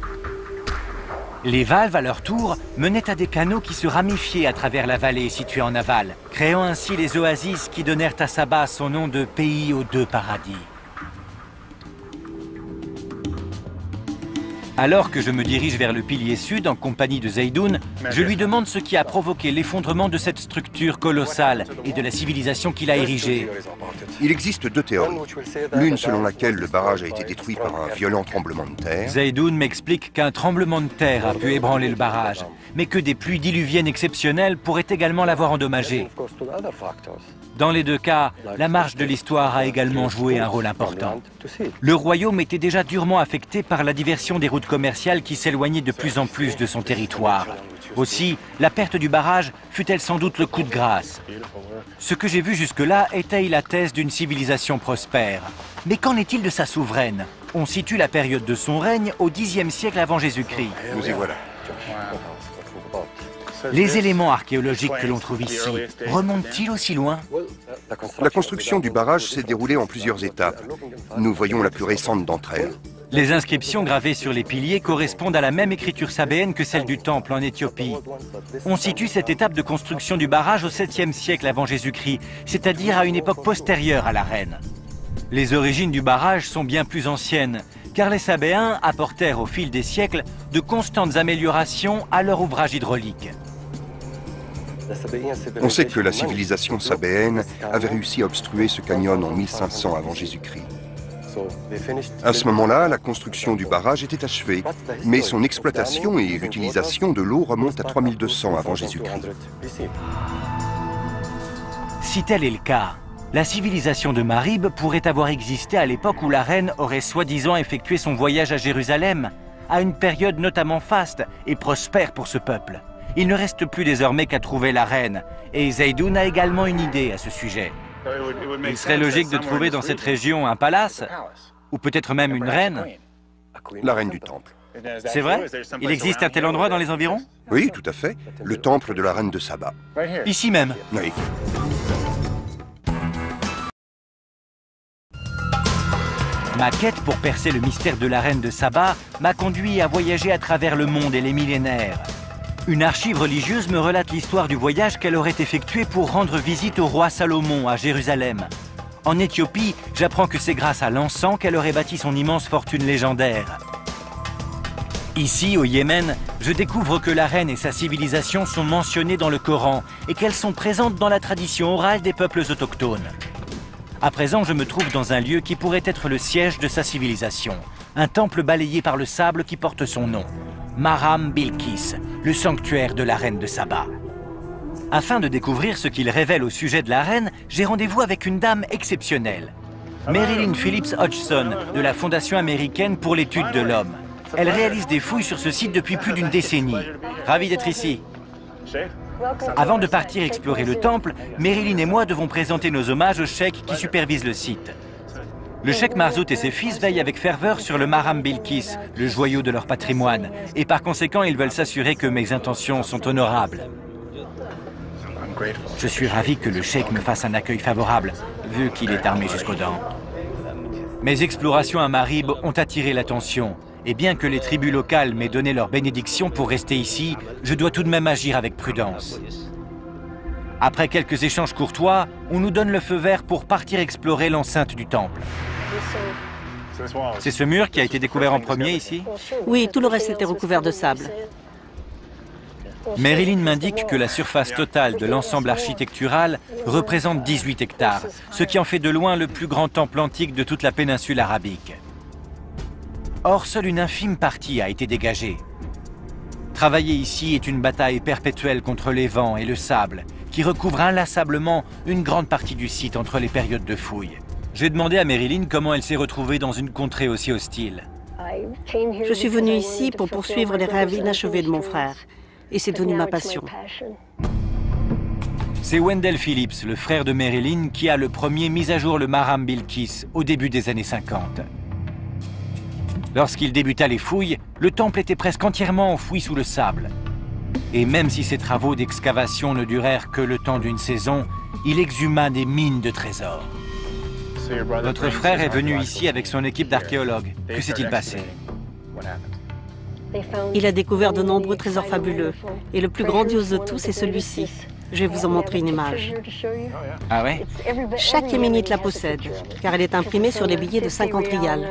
Les valves, à leur tour, menaient à des canaux qui se ramifiaient à travers la vallée située en aval, créant ainsi les oasis qui donnèrent à Saba son nom de pays aux 2 paradis. Alors que je me dirige vers le pilier sud en compagnie de Zaidoun, je lui demande ce qui a provoqué l'effondrement de cette structure colossale et de la civilisation qu'il a érigée. Il existe 2 théories. L'une selon laquelle le barrage a été détruit par un violent tremblement de terre. Zaidoun m'explique qu'un tremblement de terre a pu ébranler le barrage, mais que des pluies diluviennes exceptionnelles pourraient également l'avoir endommagé. Dans les 2 cas, la marche de l'histoire a également joué un rôle important. Le royaume était déjà durement affecté par la diversion des routes commerciales qui s'éloignaient de plus en plus de son territoire. Aussi, la perte du barrage fut-elle sans doute le coup de grâce. Ce que j'ai vu jusque-là étaye la thèse d'une civilisation prospère. Mais qu'en est-il de sa souveraine? On situe la période de son règne au Xe siècle avant Jésus-Christ. Nous y voilà. Les éléments archéologiques que l'on trouve ici remontent-ils aussi loin? La construction du barrage s'est déroulée en plusieurs étapes. Nous voyons la plus récente d'entre elles. Les inscriptions gravées sur les piliers correspondent à la même écriture sabéenne que celle du temple en Éthiopie. On situe cette étape de construction du barrage au 7e siècle avant Jésus-Christ, c'est-à-dire à une époque postérieure à la reine. Les origines du barrage sont bien plus anciennes, car les Sabéens apportèrent au fil des siècles de constantes améliorations à leur ouvrage hydraulique. On sait que la civilisation sabéenne avait réussi à obstruer ce canyon en 1500 avant Jésus-Christ. À ce moment-là, la construction du barrage était achevée, mais son exploitation et l'utilisation de l'eau remontent à 3200 avant Jésus-Christ. Si tel est le cas, la civilisation de Marib pourrait avoir existé à l'époque où la reine aurait soi-disant effectué son voyage à Jérusalem, à une période notamment faste et prospère pour ce peuple. Il ne reste plus désormais qu'à trouver la reine, et Zaidoun a également une idée à ce sujet. Il serait logique de trouver dans cette région un palace, ou peut-être même une reine. La reine du temple. C'est vrai? Il existe un tel endroit dans les environs? Oui, tout à fait. Le temple de la reine de Saba. Ici même. Oui. Ma quête pour percer le mystère de la reine de Saba m'a conduit à voyager à travers le monde et les millénaires. Une archive religieuse me relate l'histoire du voyage qu'elle aurait effectué pour rendre visite au roi Salomon à Jérusalem. En Éthiopie, j'apprends que c'est grâce à l'encens qu'elle aurait bâti son immense fortune légendaire. Ici, au Yémen, je découvre que la reine et sa civilisation sont mentionnées dans le Coran et qu'elles sont présentes dans la tradition orale des peuples autochtones. À présent, je me trouve dans un lieu qui pourrait être le siège de sa civilisation. Un temple balayé par le sable qui porte son nom. Maram Bilkis, le sanctuaire de la reine de Saba. Afin de découvrir ce qu'il révèle au sujet de la reine, j'ai rendez-vous avec une dame exceptionnelle. Marilyn Phillips Hodgson, de la Fondation américaine pour l'étude de l'homme. Elle réalise des fouilles sur ce site depuis plus d'une décennie. Ravi d'être ici. Avant de partir explorer le temple, Marilyn et moi devons présenter nos hommages au cheikh qui supervise le site. Le cheikh Marzout et ses fils veillent avec ferveur sur le Maram Bilkis, le joyau de leur patrimoine, et par conséquent, ils veulent s'assurer que mes intentions sont honorables. Je suis ravi que le cheikh me fasse un accueil favorable, vu qu'il est armé jusqu'aux dents. Mes explorations à Marib ont attiré l'attention, et bien que les tribus locales m'aient donné leur bénédiction pour rester ici, je dois tout de même agir avec prudence. Après quelques échanges courtois, on nous donne le feu vert pour partir explorer l'enceinte du temple. C'est ce mur qui a été découvert en premier ici? Oui, tout le reste était recouvert de sable. Marilyn m'indique que la surface totale de l'ensemble architectural représente 18 hectares, ce qui en fait de loin le plus grand temple antique de toute la péninsule arabique. Or, seule une infime partie a été dégagée. Travailler ici est une bataille perpétuelle contre les vents et le sable, qui recouvre inlassablement une grande partie du site entre les périodes de fouilles. J'ai demandé à Marilyn comment elle s'est retrouvée dans une contrée aussi hostile. Je suis venue ici pour poursuivre les rêves inachevés de mon frère. Et c'est devenu ma passion. C'est Wendell Phillips, le frère de Marilyn, qui a le premier mis à jour le Maram Bilkis au début des années 50. Lorsqu'il débuta les fouilles, le temple était presque entièrement enfoui sous le sable. Et même si ses travaux d'excavation ne durèrent que le temps d'une saison, il exhuma des mines de trésors. Votre frère est venu ici avec son équipe d'archéologues. Que s'est-il passé? Il a découvert de nombreux trésors fabuleux. Et le plus grandiose de tous est celui-ci. Je vais vous en montrer une image. Ah ouais? Chaque yéménite la possède, car elle est imprimée sur les billets de 50 riyals.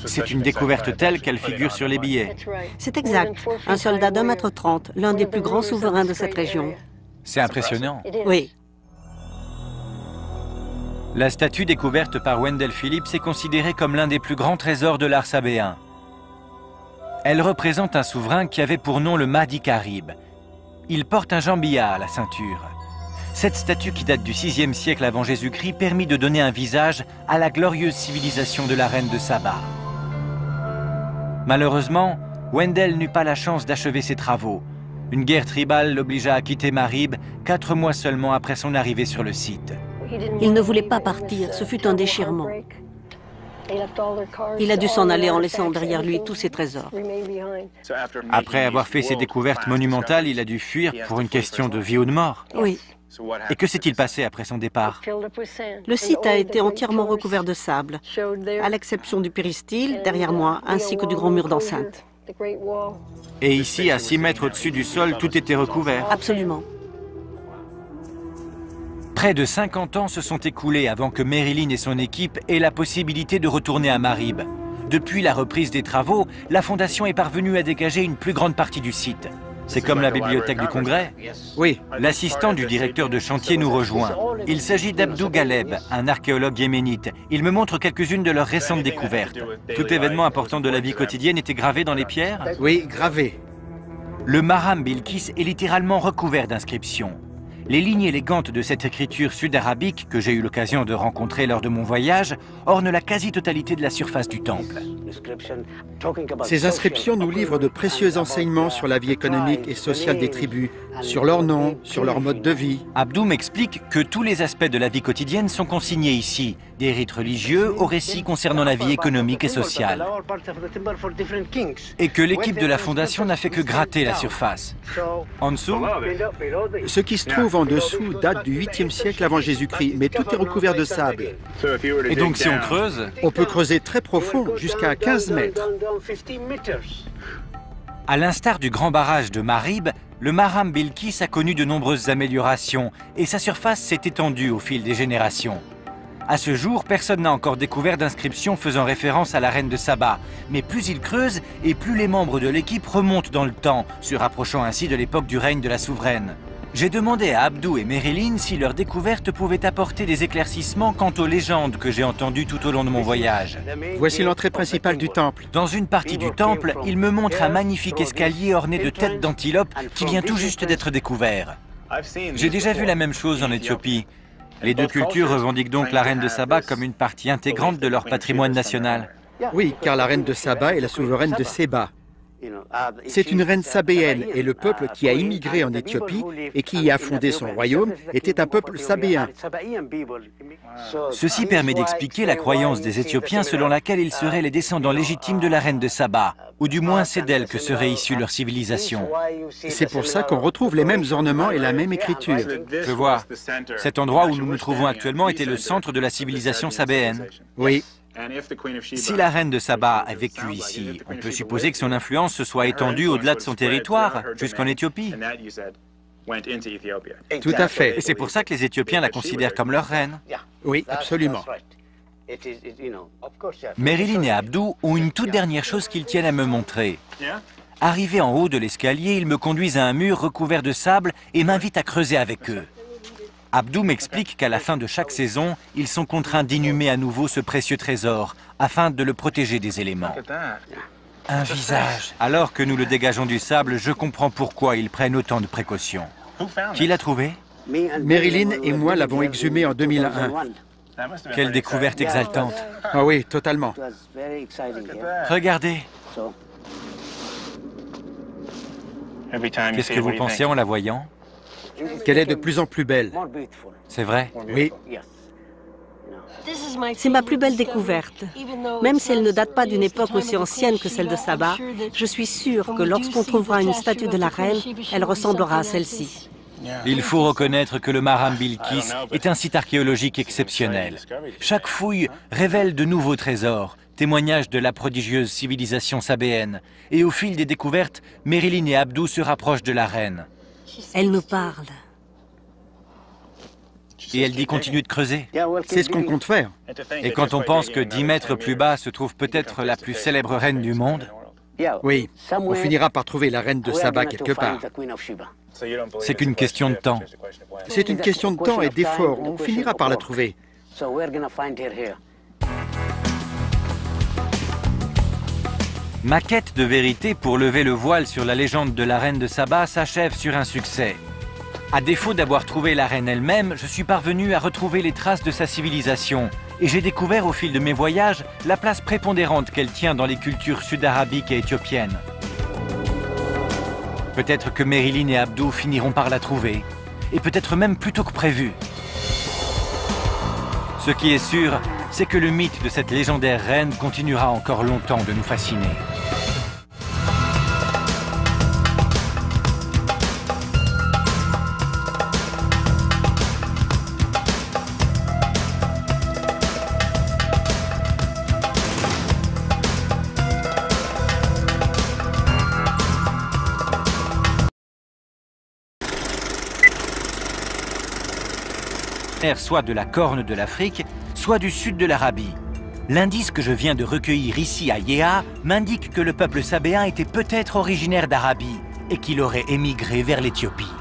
C'est une découverte telle qu'elle figure sur les billets. C'est exact. Un soldat d'1,30 m, l'un des plus grands souverains de cette région. C'est impressionnant. Oui. La statue découverte par Wendell Phillips est considérée comme l'un des plus grands trésors de l'art sabéen. Elle représente un souverain qui avait pour nom le Mahdi Karib. Il porte un jambia à la ceinture. Cette statue qui date du VIe siècle avant Jésus-Christ permit de donner un visage à la glorieuse civilisation de la reine de Saba. Malheureusement, Wendell n'eut pas la chance d'achever ses travaux. Une guerre tribale l'obligea à quitter Marib 4 mois seulement après son arrivée sur le site. Il ne voulait pas partir, ce fut un déchirement. Il a dû s'en aller en laissant derrière lui tous ses trésors. Après avoir fait ses découvertes monumentales, il a dû fuir pour une question de vie ou de mort. Oui. Et que s'est-il passé après son départ? Le site a été entièrement recouvert de sable, à l'exception du péristyle, derrière moi, ainsi que du grand mur d'enceinte. Et ici, à 6 mètres au-dessus du sol, tout était recouvert? Absolument. Près de 50 ans se sont écoulés avant que Marilyn et son équipe aient la possibilité de retourner à Marib. Depuis la reprise des travaux, la Fondation est parvenue à dégager une plus grande partie du site. C'est comme la bibliothèque du Congrès? Oui. L'assistant du directeur de chantier nous rejoint. Il s'agit d'Abdou Galeb, un archéologue yéménite. Il me montre quelques-unes de leurs récentes découvertes. Tout événement important de la vie quotidienne était gravé dans les pierres? Oui, gravé. Le Maram Bilkis est littéralement recouvert d'inscriptions. Les lignes élégantes de cette écriture sud-arabique que j'ai eu l'occasion de rencontrer lors de mon voyage ornent la quasi-totalité de la surface du temple. Ces inscriptions nous livrent de précieux enseignements sur la vie économique et sociale des tribus, sur leurs noms, sur leur mode de vie. Abdou m'explique que tous les aspects de la vie quotidienne sont consignés ici, des rites religieux aux récits concernant la vie économique et sociale. Et que l'équipe de la Fondation n'a fait que gratter la surface. En dessous, ce qui se trouve en dessous date du 8e siècle avant Jésus-Christ, mais tout est recouvert de sable. Et donc si on creuse, on peut creuser très profond, jusqu'à 15 mètres. À l'instar du grand barrage de Marib, le Maram Bilkis a connu de nombreuses améliorations et sa surface s'est étendue au fil des générations. À ce jour, personne n'a encore découvert d'inscription faisant référence à la reine de Saba. Mais plus ils creusent et plus les membres de l'équipe remontent dans le temps, se rapprochant ainsi de l'époque du règne de la souveraine. J'ai demandé à Abdou et Merilyn si leur découverte pouvait apporter des éclaircissements quant aux légendes que j'ai entendues tout au long de mon voyage. Voici l'entrée principale du temple. Dans une partie du temple, il me montre un magnifique escalier orné de têtes d'antilopes qui vient tout juste d'être découvert. J'ai déjà vu la même chose en Éthiopie. Les deux cultures revendiquent donc la reine de Saba comme une partie intégrante de leur patrimoine national. Oui, car la reine de Saba est la souveraine de Séba. C'est une reine sabéenne et le peuple qui a immigré en Éthiopie et qui y a fondé son royaume était un peuple sabéen. Ceci permet d'expliquer la croyance des Éthiopiens selon laquelle ils seraient les descendants légitimes de la reine de Saba, ou du moins c'est d'elle que serait issue leur civilisation. C'est pour ça qu'on retrouve les mêmes ornements et la même écriture. Je vois. Cet endroit où nous nous trouvons actuellement était le centre de la civilisation sabéenne. Oui. Si la reine de Saba a vécu ici, on peut supposer que son influence se soit étendue au-delà de son territoire, jusqu'en Éthiopie. Tout à fait. Et c'est pour ça que les Éthiopiens la considèrent comme leur reine. Oui, absolument. Merilyn et Abdou ont une toute dernière chose qu'ils tiennent à me montrer. Arrivés en haut de l'escalier, ils me conduisent à un mur recouvert de sable et m'invitent à creuser avec eux. Abdou m'explique qu'à la fin de chaque saison, ils sont contraints d'inhumer à nouveau ce précieux trésor, afin de le protéger des éléments. Un visage. Alors que nous le dégageons du sable, je comprends pourquoi ils prennent autant de précautions. Qui l'a trouvé? Merilyn et moi l'avons exhumé en 2001. Quelle découverte exaltante. Ah oui, totalement. Regardez. Qu'est-ce que vous pensez en la voyant? Qu'elle est de plus en plus belle. C'est vrai? Oui. C'est ma plus belle découverte. Même si elle ne date pas d'une époque aussi ancienne que celle de Saba, je suis sûre que lorsqu'on trouvera une statue de la reine, elle ressemblera à celle-ci. Il faut reconnaître que le Maram Bilkis est un site archéologique exceptionnel. Chaque fouille révèle de nouveaux trésors, témoignages de la prodigieuse civilisation sabéenne. Et au fil des découvertes, Merilyn et Abdou se rapprochent de la reine. Elle nous parle. Et elle dit continue de creuser. C'est ce qu'on compte faire. Et quand on pense que 10 mètres plus bas se trouve peut-être la plus célèbre reine du monde, oui, on finira par trouver la reine de Saba quelque part. C'est qu'une question de temps. C'est une question de temps et d'effort. On finira par la trouver. Ma quête de vérité pour lever le voile sur la légende de la reine de Saba s'achève sur un succès. À défaut d'avoir trouvé la reine elle-même, je suis parvenu à retrouver les traces de sa civilisation. Et j'ai découvert au fil de mes voyages la place prépondérante qu'elle tient dans les cultures sud-arabiques et éthiopiennes. Peut-être que Merilyn et Abdou finiront par la trouver. Et peut-être même plus tôt que prévu. Ce qui est sûr, c'est que le mythe de cette légendaire reine continuera encore longtemps de nous fasciner. Soit de la Corne de l'Afrique, soit du sud de l'Arabie. L'indice que je viens de recueillir ici à Yéha m'indique que le peuple sabéen était peut-être originaire d'Arabie et qu'il aurait émigré vers l'Éthiopie.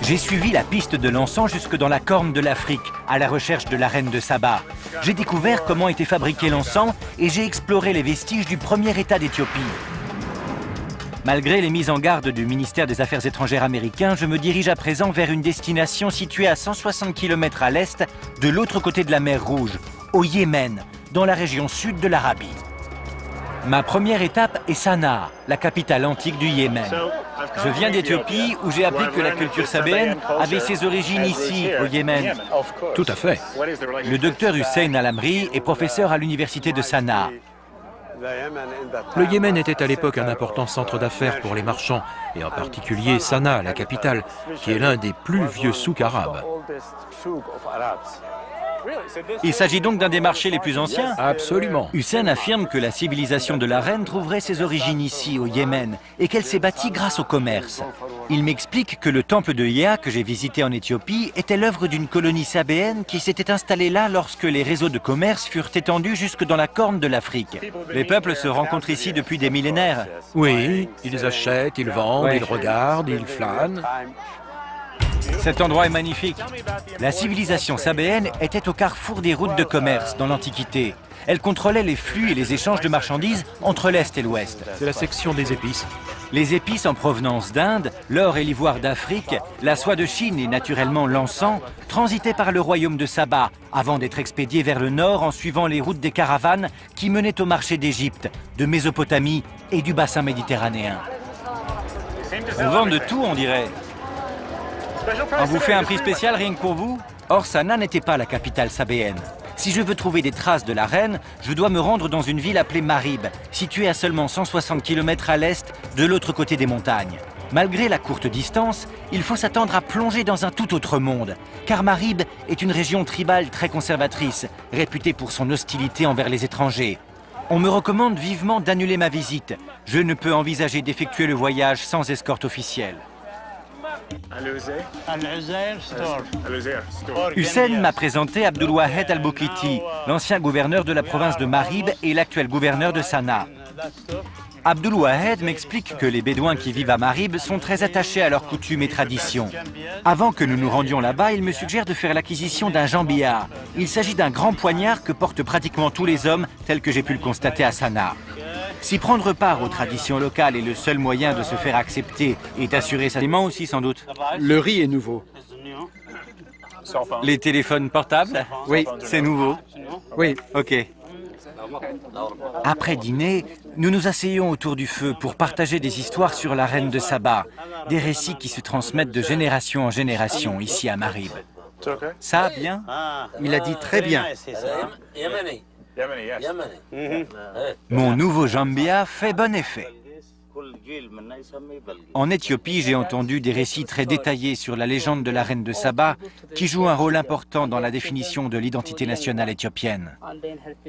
J'ai suivi la piste de l'encens jusque dans la Corne de l'Afrique, à la recherche de la reine de Saba. J'ai découvert comment était fabriqué l'encens et j'ai exploré les vestiges du premier État d'Éthiopie. Malgré les mises en garde du ministère des Affaires étrangères américain, je me dirige à présent vers une destination située à 160 km à l'est, de l'autre côté de la mer Rouge, au Yémen, dans la région sud de l'Arabie. Ma première étape est Sanaa, la capitale antique du Yémen. Je viens d'Éthiopie où j'ai appris que la culture sabéenne avait ses origines ici, au Yémen. Tout à fait. Le docteur Hussein Al-Amri est professeur à l'université de Sanaa. Le Yémen était à l'époque un important centre d'affaires pour les marchands, et en particulier Sanaa, la capitale, qui est l'un des plus vieux souks arabes. Il s'agit donc d'un des marchés les plus anciens? Absolument. Hussein affirme que la civilisation de la reine trouverait ses origines ici, au Yémen, et qu'elle s'est bâtie grâce au commerce. Il m'explique que le temple de Yéa, que j'ai visité en Éthiopie, était l'œuvre d'une colonie sabéenne qui s'était installée là lorsque les réseaux de commerce furent étendus jusque dans la corne de l'Afrique. Les peuples se rencontrent ici depuis des millénaires. Oui, ils achètent, ils vendent, ils regardent, ils flânent. Cet endroit est magnifique. La civilisation sabéenne était au carrefour des routes de commerce dans l'Antiquité. Elle contrôlait les flux et les échanges de marchandises entre l'Est et l'Ouest. C'est la section des épices. Les épices en provenance d'Inde, l'or et l'ivoire d'Afrique, la soie de Chine et naturellement l'encens transitaient par le royaume de Saba avant d'être expédiés vers le nord en suivant les routes des caravanes qui menaient au marché d'Égypte, de Mésopotamie et du bassin méditerranéen. On vend de tout, on dirait. On vous fait un prix spécial rien que pour vous? Or, Sanaa n'était pas la capitale sabéenne. Si je veux trouver des traces de la reine, je dois me rendre dans une ville appelée Marib, située à seulement 160 km à l'est, de l'autre côté des montagnes. Malgré la courte distance, il faut s'attendre à plonger dans un tout autre monde, car Marib est une région tribale très conservatrice, réputée pour son hostilité envers les étrangers. On me recommande vivement d'annuler ma visite. Je ne peux envisager d'effectuer le voyage sans escorte officielle. Hussein m'a présenté Abdulwahed Al-Boukiti, l'ancien gouverneur de la province de Marib et l'actuel gouverneur de Sanaa. Abdulwahed m'explique que les Bédouins qui vivent à Marib sont très attachés à leurs coutumes et traditions. Avant que nous nous rendions là-bas, il me suggère de faire l'acquisition d'un jambia. Il s'agit d'un grand poignard que portent pratiquement tous les hommes, tel que j'ai pu le constater à Sanaa. Si prendre part aux traditions locales est le seul moyen de se faire accepter et d'assurer sa aliment aussi sans doute. Le riz est nouveau. Les téléphones portables? Oui. C'est nouveau? Oui. Ok. Après dîner, nous nous asseyons autour du feu pour partager des histoires sur la reine de Saba, des récits qui se transmettent de génération en génération ici à Marib. Ça, bien? Il a dit très bien. Mon nouveau jambia fait bon effet. En Éthiopie, j'ai entendu des récits très détaillés sur la légende de la reine de Saba, qui joue un rôle important dans la définition de l'identité nationale éthiopienne.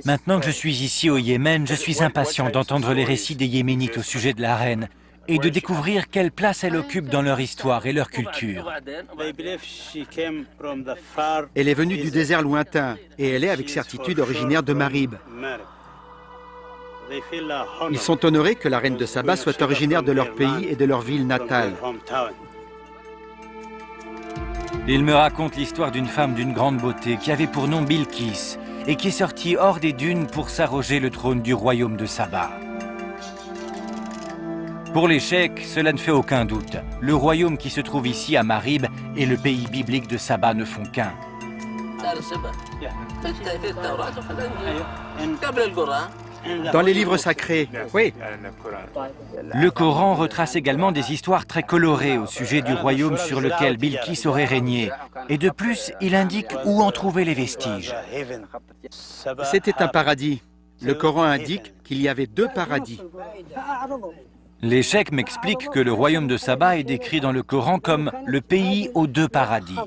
Maintenant que je suis ici au Yémen, je suis impatient d'entendre les récits des Yéménites au sujet de la reine et de découvrir quelle place elle occupe dans leur histoire et leur culture. Elle est venue du désert lointain et elle est avec certitude originaire de Marib. Ils sont honorés que la reine de Saba soit originaire de leur pays et de leur ville natale. Il me raconte l'histoire d'une femme d'une grande beauté qui avait pour nom Bilkis et qui est sortie hors des dunes pour s'arroger le trône du royaume de Saba. Pour les Cheikhs, cela ne fait aucun doute. Le royaume qui se trouve ici à Marib et le pays biblique de Saba ne font qu'un. Dans les livres sacrés, oui. Le Coran retrace également des histoires très colorées au sujet du royaume sur lequel Bilkis aurait régné. Et de plus, il indique où en trouver les vestiges. C'était un paradis. Le Coran indique qu'il y avait 2 paradis. Les Cheikhs m'expliquent que le royaume de Saba est décrit dans le Coran comme le pays aux 2 paradis.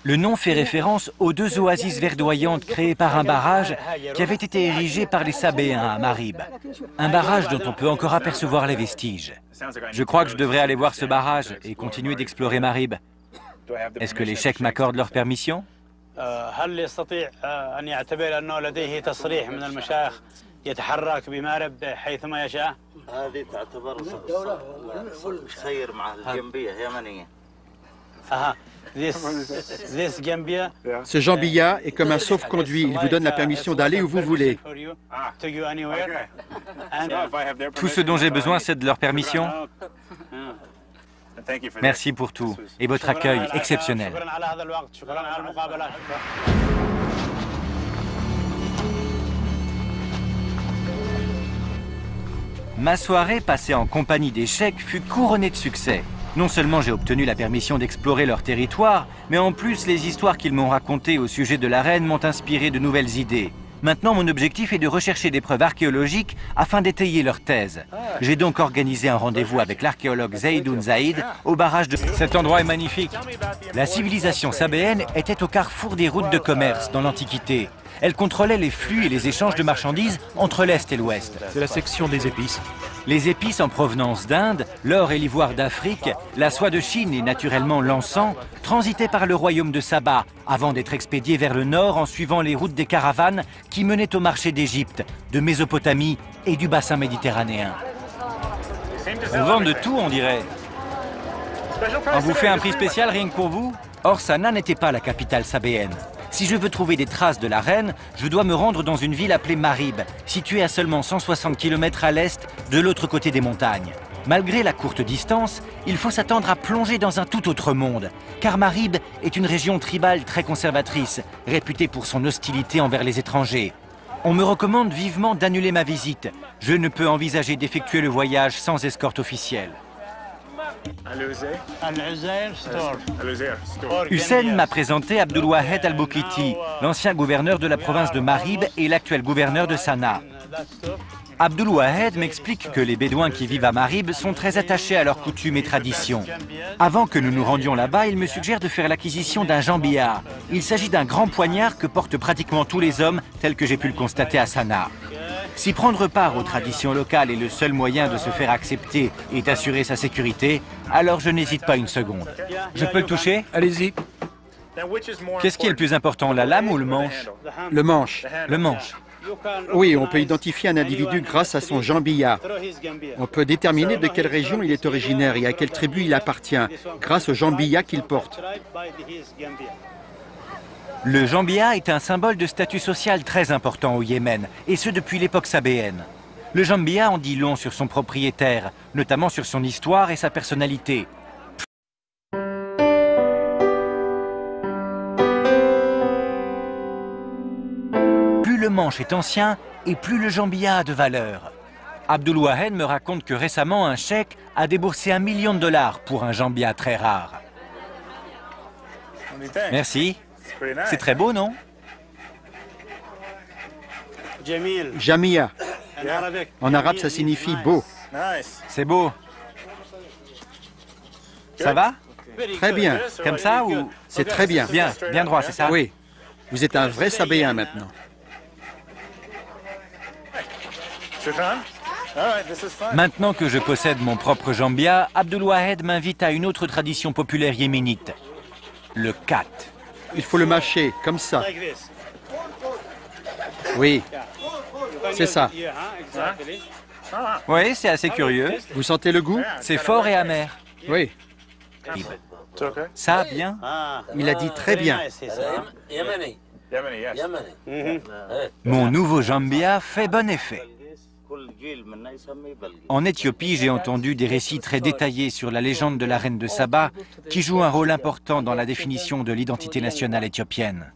Le nom fait référence aux 2 oasis verdoyantes créées par un barrage qui avait été érigé par les Sabéens à Marib. Un barrage dont on peut encore apercevoir les vestiges. Je crois que je devrais aller voir ce barrage et continuer d'explorer Marib. Est-ce que les Cheikhs m'accordent leur permission? يتحرك بمارب حيثما يشاء. هذه تعتبر سير مع الجنبية يمنية. Ce jambia est comme un sauf-conduit. Il vous donne la permission d'aller où vous voulez. Tout ce dont j'ai besoin, c'est de leur permission? Merci pour tout et votre accueil exceptionnel. Ma soirée passée en compagnie des cheikhs fut couronnée de succès. Non seulement j'ai obtenu la permission d'explorer leur territoire, mais en plus les histoires qu'ils m'ont racontées au sujet de la reine m'ont inspiré de nouvelles idées. Maintenant, mon objectif est de rechercher des preuves archéologiques afin d'étayer leur thèse. J'ai donc organisé un rendez-vous avec l'archéologue Zaidoun Zaïd au barrage de... Cet endroit est magnifique. La civilisation sabéenne était au carrefour des routes de commerce dans l'Antiquité. Elle contrôlait les flux et les échanges de marchandises entre l'Est et l'Ouest. C'est la section des épices. Les épices en provenance d'Inde, l'or et l'ivoire d'Afrique, la soie de Chine et naturellement l'encens transitaient par le royaume de Saba avant d'être expédiés vers le nord en suivant les routes des caravanes qui menaient au marché d'Égypte, de Mésopotamie et du bassin méditerranéen. On vend de tout, on dirait. On vous fait un prix spécial rien que pour vous? Or, Sanaa n'était pas la capitale sabéenne. Si je veux trouver des traces de la reine, je dois me rendre dans une ville appelée Marib, située à seulement 160 km à l'est, de l'autre côté des montagnes. Malgré la courte distance, il faut s'attendre à plonger dans un tout autre monde, car Marib est une région tribale très conservatrice, réputée pour son hostilité envers les étrangers. On me recommande vivement d'annuler ma visite. Je ne peux envisager d'effectuer le voyage sans escorte officielle. Hussein m'a présenté Abdulwahed Al-Boukiti, l'ancien gouverneur de la province de Marib et l'actuel gouverneur de Sanaa. Abdulwahed m'explique que les Bédouins qui vivent à Marib sont très attachés à leurs coutumes et traditions. Avant que nous nous rendions là-bas, il me suggère de faire l'acquisition d'un jambiya. Il s'agit d'un grand poignard que portent pratiquement tous les hommes, tel que j'ai pu le constater à Sanaa. Si prendre part aux traditions locales est le seul moyen de se faire accepter et d'assurer sa sécurité, alors je n'hésite pas une seconde. Je peux le toucher? Allez-y. Qu'est-ce qui est le plus important, la lame ou le manche? Le manche. Le manche. Oui, on peut identifier un individu grâce à son jambiya. On peut déterminer de quelle région il est originaire et à quelle tribu il appartient, grâce au jambiya qu'il porte. Le jambiya est un symbole de statut social très important au Yémen, et ce depuis l'époque sabéenne. Le jambiya en dit long sur son propriétaire, notamment sur son histoire et sa personnalité. Plus le manche est ancien, et plus le jambiya a de valeur. Abdulwahed me raconte que récemment, un cheikh a déboursé $1 million pour un jambiya très rare. Merci. C'est très beau, non? Jamia. En arabe, ça signifie beau. C'est beau. Ça va? Très bien. Comme ça ou... C'est très bien. Bien, bien droit, c'est ça? Oui. Vous êtes un vrai sabéen maintenant. Maintenant que je possède mon propre jambiya, Abdulwahed m'invite à une autre tradition populaire yéménite, le khat. Il faut le mâcher, comme ça. Oui, c'est ça. Oui, c'est assez curieux. Vous sentez le goût? C'est fort et amer. Oui. Ça, bien? Il a dit très bien. Mon nouveau jambiya fait bon effet. En Éthiopie, j'ai entendu des récits très détaillés sur la légende de la reine de Saba, qui joue un rôle important dans la définition de l'identité nationale éthiopienne.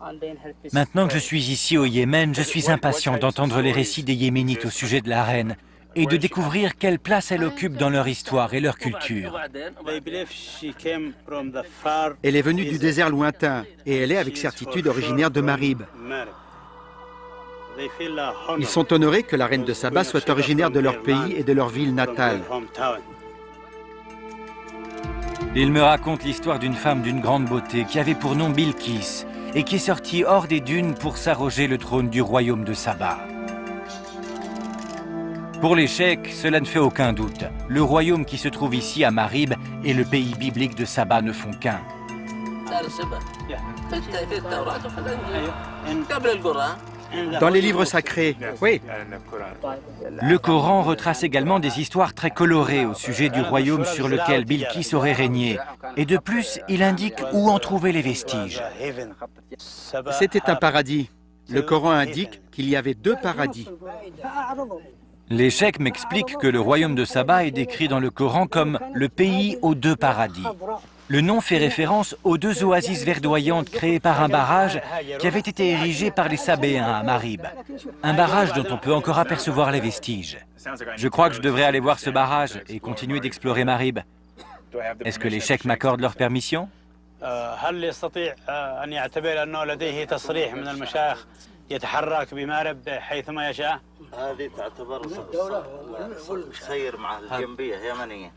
Maintenant que je suis ici au Yémen, je suis impatient d'entendre les récits des Yéménites au sujet de la reine et de découvrir quelle place elle occupe dans leur histoire et leur culture. Elle est venue du désert lointain et elle est avec certitude originaire de Marib. Ils sont honorés que la reine de Saba soit originaire de leur pays et de leur ville natale. Il me raconte l'histoire d'une femme d'une grande beauté qui avait pour nom Bilkis et qui est sortie hors des dunes pour s'arroger le trône du royaume de Saba. Pour les cheikhs, cela ne fait aucun doute. Le royaume qui se trouve ici à Marib et le pays biblique de Saba ne font qu'un. Dans les livres sacrés, oui. Le Coran retrace également des histoires très colorées au sujet du royaume sur lequel Bilkis aurait régné. Et de plus, il indique où en trouver les vestiges. C'était un paradis. Le Coran indique qu'il y avait 2 paradis. Les cheikhs m'expliquent que le royaume de Saba est décrit dans le Coran comme le pays aux deux paradis. Le nom fait référence aux deux oasis verdoyantes créées par un barrage qui avait été érigé par les Sabéens à Marib. Un barrage dont on peut encore apercevoir les vestiges. Je crois que je devrais aller voir ce barrage et continuer d'explorer Marib. Est-ce que les cheikhs m'accordent leur permission? يتحرك بمارب حيثما يشاء. هذه تعتبر سير مع الجنبية يمنية.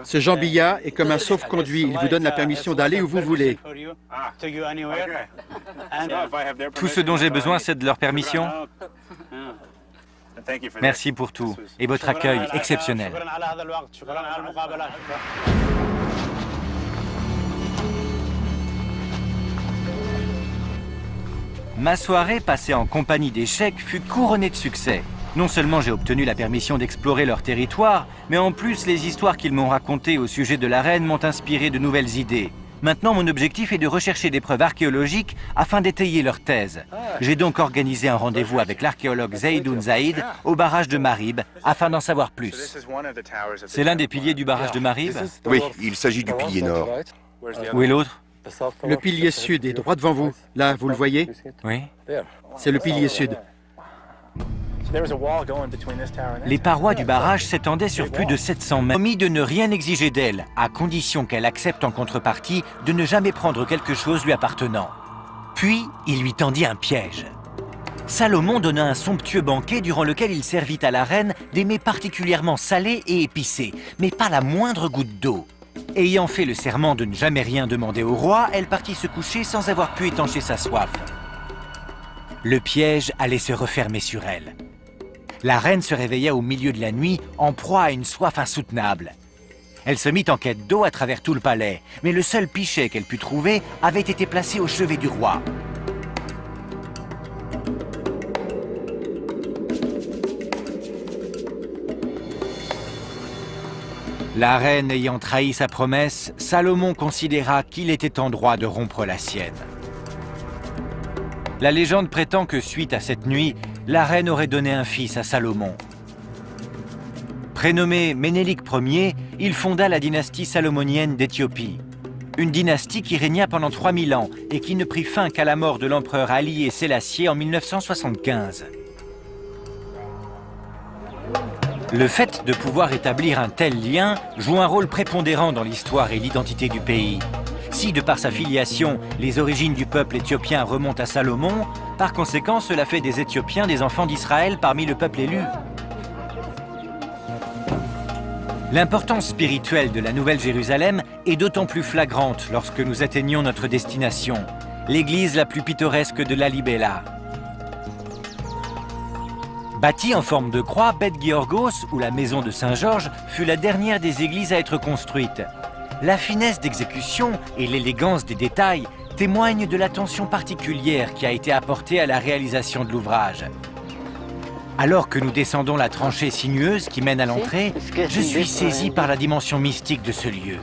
Ce Jambiya est comme un sauf-conduit. Il vous donne la permission d'aller où vous voulez. Tout ce dont j'ai besoin, c'est de leur permission. Merci pour tout et votre accueil exceptionnel. Ma soirée passée en compagnie des cheikhs fut couronnée de succès. Non seulement j'ai obtenu la permission d'explorer leur territoire, mais en plus les histoires qu'ils m'ont racontées au sujet de la reine m'ont inspiré de nouvelles idées. Maintenant, mon objectif est de rechercher des preuves archéologiques afin d'étayer leur thèse. J'ai donc organisé un rendez-vous avec l'archéologue Zaidoun Zaïd au barrage de Marib afin d'en savoir plus. C'est l'un des piliers du barrage de Marib? Oui, il s'agit du pilier nord. Où est l'autre? Le pilier sud est droit devant vous. Là, vous le voyez? Oui. C'est le pilier sud. Les parois du barrage s'étendaient sur plus de 700 mètres. Promis de ne rien exiger d'elle, à condition qu'elle accepte en contrepartie de ne jamais prendre quelque chose lui appartenant. Puis, il lui tendit un piège. Salomon donna un somptueux banquet durant lequel il servit à la reine des mets particulièrement salés et épicés, mais pas la moindre goutte d'eau. Ayant fait le serment de ne jamais rien demander au roi, elle partit se coucher sans avoir pu étancher sa soif. Le piège allait se refermer sur elle. La reine se réveilla au milieu de la nuit, en proie à une soif insoutenable. Elle se mit en quête d'eau à travers tout le palais, mais le seul pichet qu'elle put trouver avait été placé au chevet du roi. La reine ayant trahi sa promesse, Salomon considéra qu'il était en droit de rompre la sienne. La légende prétend que suite à cette nuit, la reine aurait donné un fils à Salomon. Prénommé Ménélik Ier, il fonda la dynastie salomonienne d'Éthiopie. Une dynastie qui régna pendant 3000 ans et qui ne prit fin qu'à la mort de l'empereur Haïlé Sélassié en 1975. Le fait de pouvoir établir un tel lien joue un rôle prépondérant dans l'histoire et l'identité du pays. Si, de par sa filiation, les origines du peuple éthiopien remontent à Salomon, par conséquent, cela fait des Éthiopiens des enfants d'Israël parmi le peuple élu. L'importance spirituelle de la Nouvelle-Jérusalem est d'autant plus flagrante lorsque nous atteignons notre destination, l'église la plus pittoresque de Lalibela. Bâtie en forme de croix, Beth Georgos, ou la maison de Saint-Georges, fut la dernière des églises à être construite. La finesse d'exécution et l'élégance des détails témoignent de l'attention particulière qui a été apportée à la réalisation de l'ouvrage. Alors que nous descendons la tranchée sinueuse qui mène à l'entrée, je suis saisi par la dimension mystique de ce lieu.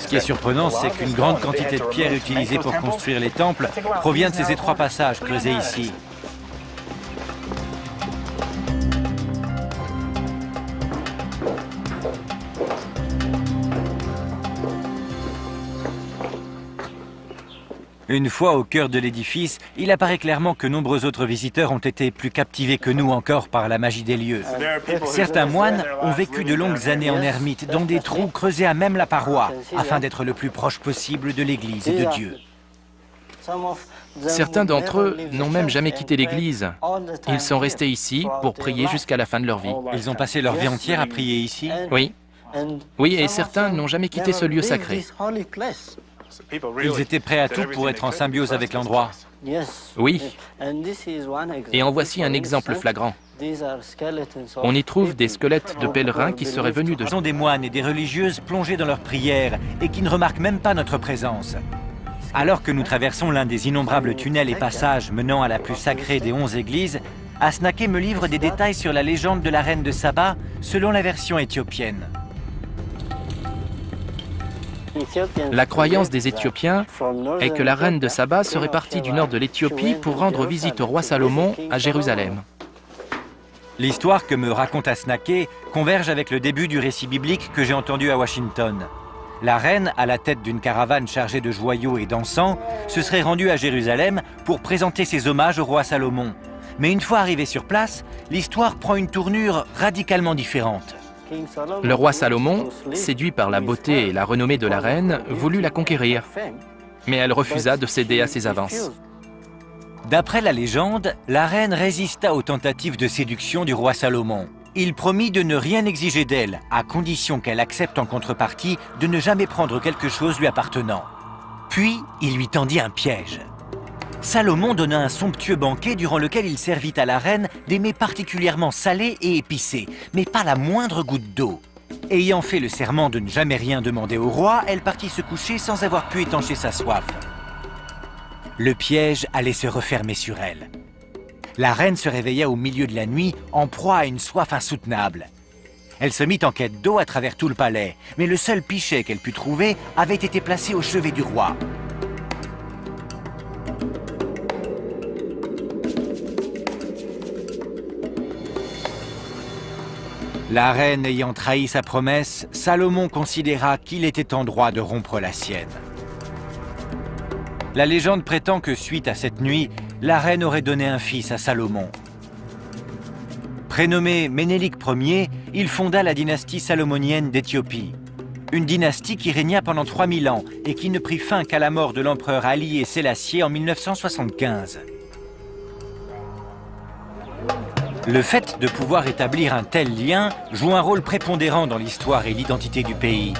Ce qui est surprenant, c'est qu'une grande quantité de pierres utilisées pour construire les temples provient de ces étroits passages creusés ici. Une fois au cœur de l'édifice, il apparaît clairement que nombreux autres visiteurs ont été plus captivés que nous encore par la magie des lieux. Certains moines ont vécu de longues années en ermite, dans des trous creusés à même la paroi, afin d'être le plus proche possible de l'Église et de Dieu. Certains d'entre eux n'ont même jamais quitté l'église. Ils sont restés ici pour prier jusqu'à la fin de leur vie. Ils ont passé leur vie entière à prier ici? Oui. Oui, et certains n'ont jamais quitté ce lieu sacré. Ils étaient prêts à tout pour être en symbiose avec l'endroit. Oui. Et en voici un exemple flagrant. On y trouve des squelettes de pèlerins qui seraient venus de... Ce sont des moines et des religieuses plongés dans leurs prières et qui ne remarquent même pas notre présence. Alors que nous traversons l'un des innombrables tunnels et passages menant à la plus sacrée des 11 églises, Asnaké me livre des détails sur la légende de la reine de Saba selon la version éthiopienne. La croyance des Éthiopiens est que la reine de Saba serait partie du nord de l'Éthiopie pour rendre visite au roi Salomon à Jérusalem. L'histoire que me raconte Asnaquet converge avec le début du récit biblique que j'ai entendu à Washington. La reine, à la tête d'une caravane chargée de joyaux et d'encens, se serait rendue à Jérusalem pour présenter ses hommages au roi Salomon. Mais une fois arrivée sur place, l'histoire prend une tournure radicalement différente. Le roi Salomon, séduit par la beauté et la renommée de la reine, voulut la conquérir. Mais elle refusa de céder à ses avances. D'après la légende, la reine résista aux tentatives de séduction du roi Salomon. Il promit de ne rien exiger d'elle, à condition qu'elle accepte en contrepartie de ne jamais prendre quelque chose lui appartenant. Puis, il lui tendit un piège. Salomon donna un somptueux banquet durant lequel il servit à la reine des mets particulièrement salés et épicés, mais pas la moindre goutte d'eau. Ayant fait le serment de ne jamais rien demander au roi, elle partit se coucher sans avoir pu étancher sa soif. Le piège allait se refermer sur elle. La reine se réveilla au milieu de la nuit, en proie à une soif insoutenable. Elle se mit en quête d'eau à travers tout le palais, mais le seul pichet qu'elle put trouver avait été placé au chevet du roi. La reine ayant trahi sa promesse, Salomon considéra qu'il était en droit de rompre la sienne. La légende prétend que suite à cette nuit, la reine aurait donné un fils à Salomon. Prénommé Ménélik Ier, il fonda la dynastie salomonienne d'Éthiopie. Une dynastie qui régna pendant 3000 ans et qui ne prit fin qu'à la mort de l'empereur Haïlé Sélassié en 1975. Le fait de pouvoir établir un tel lien joue un rôle prépondérant dans l'histoire et l'identité du pays.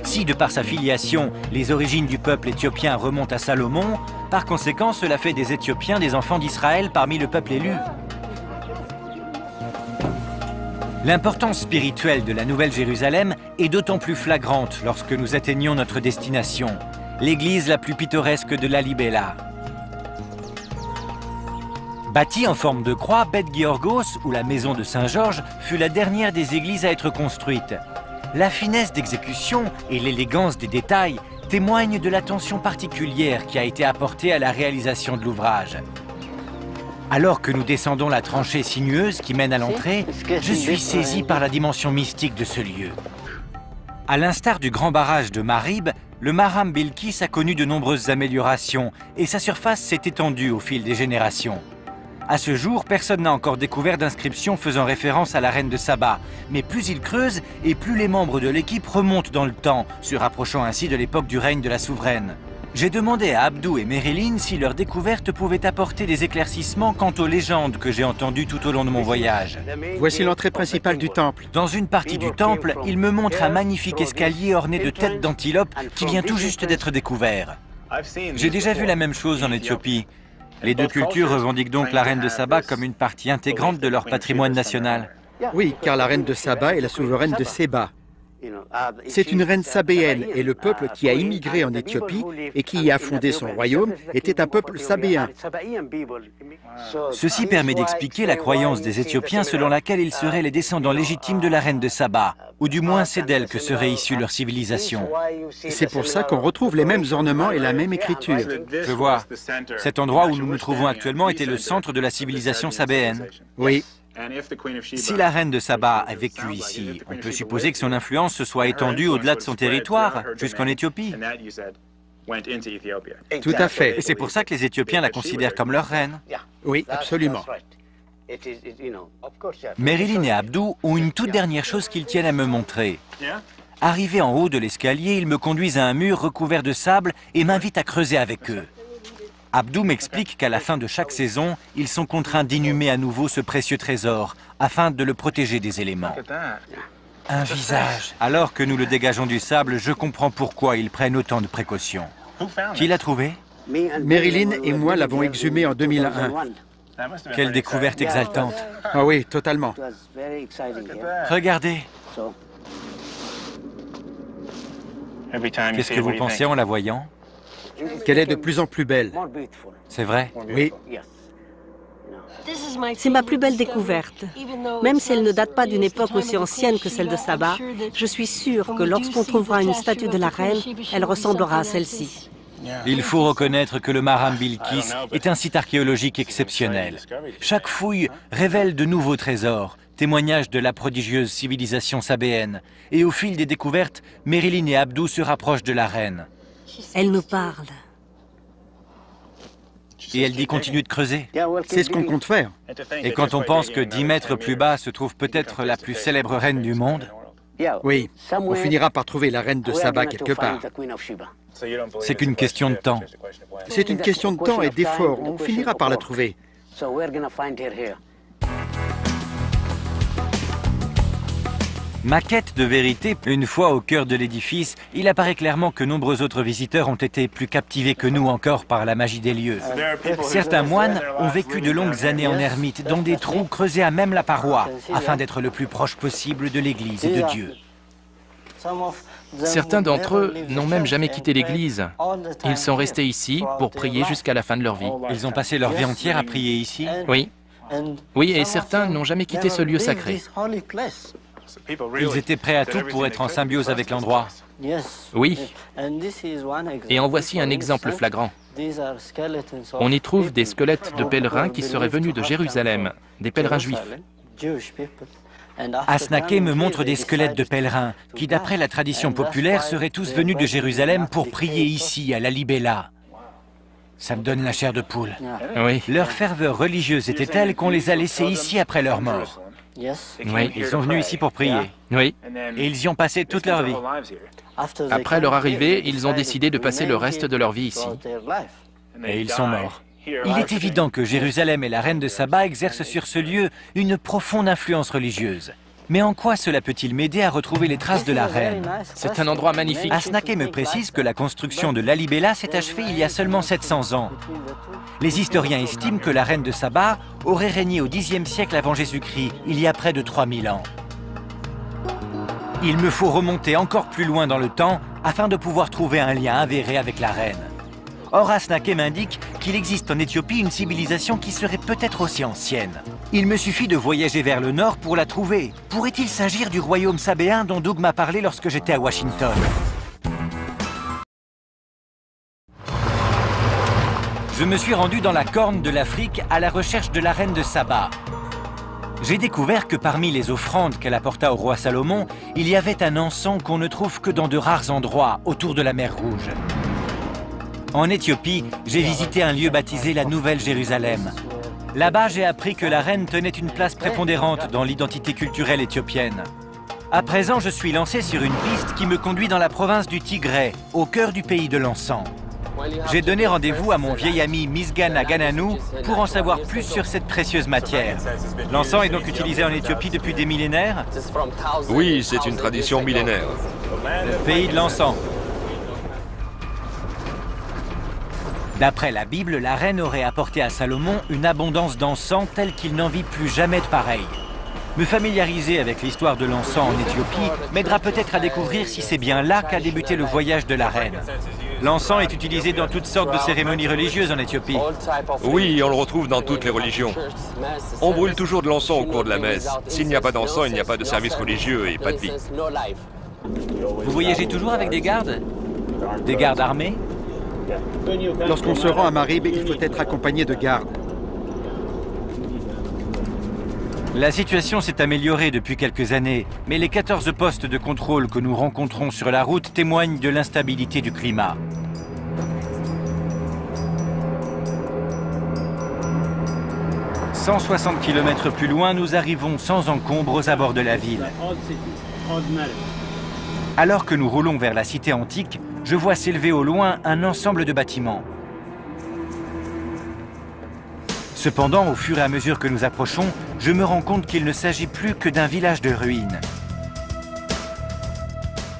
Si, de par sa filiation, les origines du peuple éthiopien remontent à Salomon, par conséquent, cela fait des Éthiopiens des enfants d'Israël parmi le peuple élu. L'importance spirituelle de la Nouvelle Jérusalem est d'autant plus flagrante lorsque nous atteignons notre destination, l'église la plus pittoresque de Lalibela. Bâtie en forme de croix, Beth Georgos, ou la maison de Saint-Georges, fut la dernière des églises à être construite. La finesse d'exécution et l'élégance des détails témoignent de l'attention particulière qui a été apportée à la réalisation de l'ouvrage. Alors que nous descendons la tranchée sinueuse qui mène à l'entrée, je suis saisi par la dimension mystique de ce lieu. À l'instar du grand barrage de Marib, le Maram Bilkis a connu de nombreuses améliorations et sa surface s'est étendue au fil des générations. À ce jour, personne n'a encore découvert d'inscription faisant référence à la reine de Saba. Mais plus il creuse, et plus les membres de l'équipe remontent dans le temps, se rapprochant ainsi de l'époque du règne de la souveraine. J'ai demandé à Abdou et Merilyn si leur découverte pouvait apporter des éclaircissements quant aux légendes que j'ai entendues tout au long de mon voyage. Voici l'entrée principale du temple. Dans une partie du temple, il me montre un magnifique escalier orné de têtes d'antilope qui vient tout juste d'être découvert. J'ai déjà vu la même chose en Éthiopie. Les deux cultures revendiquent donc la reine de Saba comme une partie intégrante de leur patrimoine national. Oui, car la reine de Saba est la souveraine de Séba. C'est une reine sabéenne et le peuple qui a immigré en Éthiopie et qui y a fondé son royaume était un peuple sabéen. Ceci permet d'expliquer la croyance des Éthiopiens selon laquelle ils seraient les descendants légitimes de la reine de Saba, ou du moins c'est d'elle que serait issue leur civilisation. C'est pour ça qu'on retrouve les mêmes ornements et la même écriture. Je vois. Cet endroit où nous nous trouvons actuellement était le centre de la civilisation sabéenne. Oui. Si la reine de Saba a vécu ici, on peut supposer que son influence se soit étendue au-delà de son territoire, jusqu'en Éthiopie. Tout à fait. Et c'est pour ça que les Éthiopiens la considèrent comme leur reine. Oui, absolument. Merilyn et Abdou ont une toute dernière chose qu'ils tiennent à me montrer. Arrivés en haut de l'escalier, ils me conduisent à un mur recouvert de sable et m'invitent à creuser avec eux. Abdou m'explique qu'à la fin de chaque saison, ils sont contraints d'inhumer à nouveau ce précieux trésor, afin de le protéger des éléments. Un visage. Alors que nous le dégageons du sable, je comprends pourquoi ils prennent autant de précautions. Qui l'a trouvé? Merilyn et moi l'avons exhumé en 2001. Quelle découverte exaltante. Ah oui, totalement. Regardez. Qu'est-ce que vous pensez en la voyant? Qu'elle est de plus en plus belle. C'est vrai? Oui. C'est ma plus belle découverte. Même si elle ne date pas d'une époque aussi ancienne que celle de Saba, je suis sûre que lorsqu'on trouvera une statue de la reine, elle ressemblera à celle-ci. Il faut reconnaître que le Maram Bilkis est un site archéologique exceptionnel. Chaque fouille révèle de nouveaux trésors, témoignages de la prodigieuse civilisation sabéenne. Et au fil des découvertes, Marilyn et Abdou se rapprochent de la reine. Elle nous parle. Et elle dit continuer de creuser. C'est ce qu'on compte faire. Et quand on pense que 10 mètres plus bas se trouve peut-être la plus célèbre reine du monde, Oui, on finira par trouver la reine de Saba quelque part. c'est qu'une question de temps. C'est une question de temps et d'effort. On finira par la trouver. Ma quête de vérité, une fois au cœur de l'édifice, il apparaît clairement que nombreux autres visiteurs ont été plus captivés que nous encore par la magie des lieux. Certains moines ont vécu de longues années en ermite, dans des trous creusés à même la paroi, afin d'être le plus proche possible de l'Église et de Dieu. Certains d'entre eux n'ont même jamais quitté l'église. Ils sont restés ici pour prier jusqu'à la fin de leur vie. Ils ont passé leur vie entière à prier ici. Oui. Oui, et certains n'ont jamais quitté ce lieu sacré. Ils étaient prêts à tout pour être en symbiose avec l'endroit. Oui. Et en voici un exemple flagrant. On y trouve des squelettes de pèlerins qui seraient venus de Jérusalem, des pèlerins juifs. Asnaquet me montre des squelettes de pèlerins qui, d'après la tradition populaire, seraient tous venus de Jérusalem pour prier ici, à la Libella. Ça me donne la chair de poule. Oui. Leur ferveur religieuse était telle qu'on les a laissés ici après leur mort. Oui. Ils sont venus ici pour prier. Oui. Et ils y ont passé toute leur vie. Après leur arrivée, ils ont décidé de passer le reste de leur vie ici. Et ils sont morts. Il est évident que Jérusalem et la reine de Saba exercent sur ce lieu une profonde influence religieuse. Mais en quoi cela peut-il m'aider à retrouver les traces de la reine? C'est un endroit magnifique. Asnaquet me précise que la construction de Lalibela s'est achevée il y a seulement 700 ans. Les historiens estiment que la reine de Saba aurait régné au Xe siècle avant Jésus-Christ, il y a près de 3000 ans. Il me faut remonter encore plus loin dans le temps afin de pouvoir trouver un lien avéré avec la reine. Or, Asnaquet m'indique qu'il existe en Éthiopie une civilisation qui serait peut-être aussi ancienne. Il me suffit de voyager vers le nord pour la trouver. Pourrait-il s'agir du royaume sabéen dont Doug m'a parlé lorsque j'étais à Washington? Je me suis rendu dans la corne de l'Afrique à la recherche de la reine de Saba. J'ai découvert que parmi les offrandes qu'elle apporta au roi Salomon, il y avait un encens qu'on ne trouve que dans de rares endroits autour de la mer Rouge. En Éthiopie, j'ai visité un lieu baptisé la Nouvelle Jérusalem. Là-bas, j'ai appris que la reine tenait une place prépondérante dans l'identité culturelle éthiopienne. À présent, je suis lancé sur une piste qui me conduit dans la province du Tigré, au cœur du pays de l'encens. J'ai donné rendez-vous à mon vieil ami Misgana Gananou pour en savoir plus sur cette précieuse matière. L'encens est donc utilisé en Éthiopie depuis des millénaires? Oui, c'est une tradition millénaire. Le pays de l'encens. D'après la Bible, la reine aurait apporté à Salomon une abondance d'encens telle qu'il n'en vit plus jamais de pareil. Me familiariser avec l'histoire de l'encens en Éthiopie m'aidera peut-être à découvrir si c'est bien là qu'a débuté le voyage de la reine. L'encens est utilisé dans toutes sortes de cérémonies religieuses en Éthiopie. Oui, on le retrouve dans toutes les religions. On brûle toujours de l'encens au cours de la messe. S'il n'y a pas d'encens, il n'y a pas de service religieux et pas de vie. Vous voyagez toujours avec des gardes? Des gardes armés? Lorsqu'on se rend à Marib, il faut être accompagné de gardes. La situation s'est améliorée depuis quelques années, mais les 14 postes de contrôle que nous rencontrons sur la route témoignent de l'instabilité du climat. « 160 km plus loin, nous arrivons sans encombre aux abords de la ville. Alors que nous roulons vers la cité antique, je vois s'élever au loin un ensemble de bâtiments. Cependant, au fur et à mesure que nous approchons, je me rends compte qu'il ne s'agit plus que d'un village de ruines.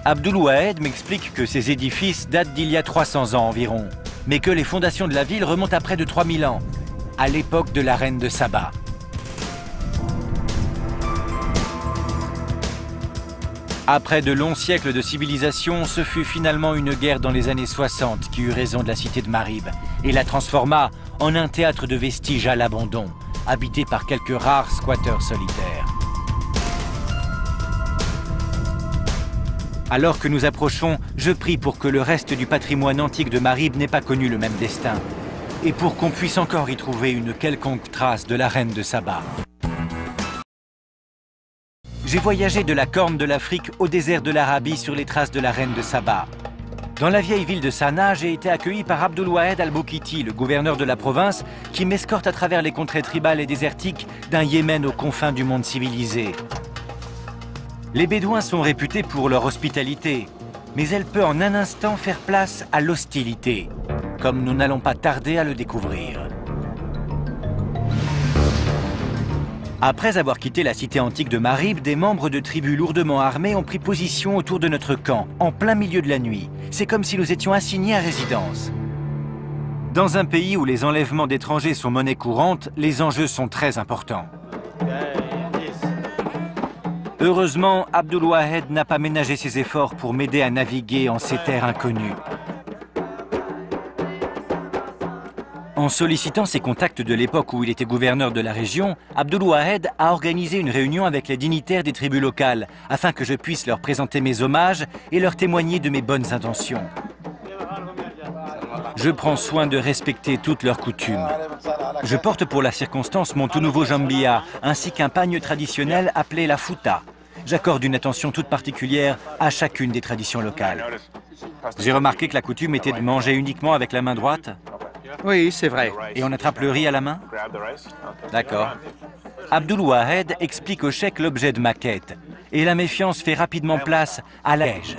Abdul Wahed m'explique que ces édifices datent d'il y a 300 ans environ, mais que les fondations de la ville remontent à près de 3000 ans, à l'époque de la reine de Saba. Après de longs siècles de civilisation, ce fut finalement une guerre dans les années 60 qui eut raison de la cité de Marib et la transforma en un théâtre de vestiges à l'abandon. habité par quelques rares squatteurs solitaires. Alors que nous approchons, je prie pour que le reste du patrimoine antique de Marib n'ait pas connu le même destin, et pour qu'on puisse encore y trouver une quelconque trace de la reine de Saba. J'ai voyagé de la Corne de l'Afrique au désert de l'Arabie sur les traces de la reine de Saba. Dans la vieille ville de Sanaa, j'ai été accueilli par Abdul Wahed al-Boukiti, le gouverneur de la province, qui m'escorte à travers les contrées tribales et désertiques d'un Yémen aux confins du monde civilisé. Les Bédouins sont réputés pour leur hospitalité, mais elle peut en un instant faire place à l'hostilité, comme nous n'allons pas tarder à le découvrir. Après avoir quitté la cité antique de Marib, des membres de tribus lourdement armés ont pris position autour de notre camp, en plein milieu de la nuit. C'est comme si nous étions assignés à résidence. Dans un pays où les enlèvements d'étrangers sont monnaie courante, les enjeux sont très importants. Heureusement, Abdul Wahed n'a pas ménagé ses efforts pour m'aider à naviguer en ces terres inconnues. En sollicitant ses contacts de l'époque où il était gouverneur de la région, Abdul Wahed a organisé une réunion avec les dignitaires des tribus locales afin que je puisse leur présenter mes hommages et leur témoigner de mes bonnes intentions. Je prends soin de respecter toutes leurs coutumes. Je porte pour la circonstance mon tout nouveau jambia ainsi qu'un pagne traditionnel appelé la fouta. J'accorde une attention toute particulière à chacune des traditions locales. J'ai remarqué que la coutume était de manger uniquement avec la main droite. Oui, c'est vrai. Et on attrape le riz à la main? D'accord. Abdul Wahed explique au cheikh l'objet de ma quête. Et la méfiance fait rapidement place à la neige.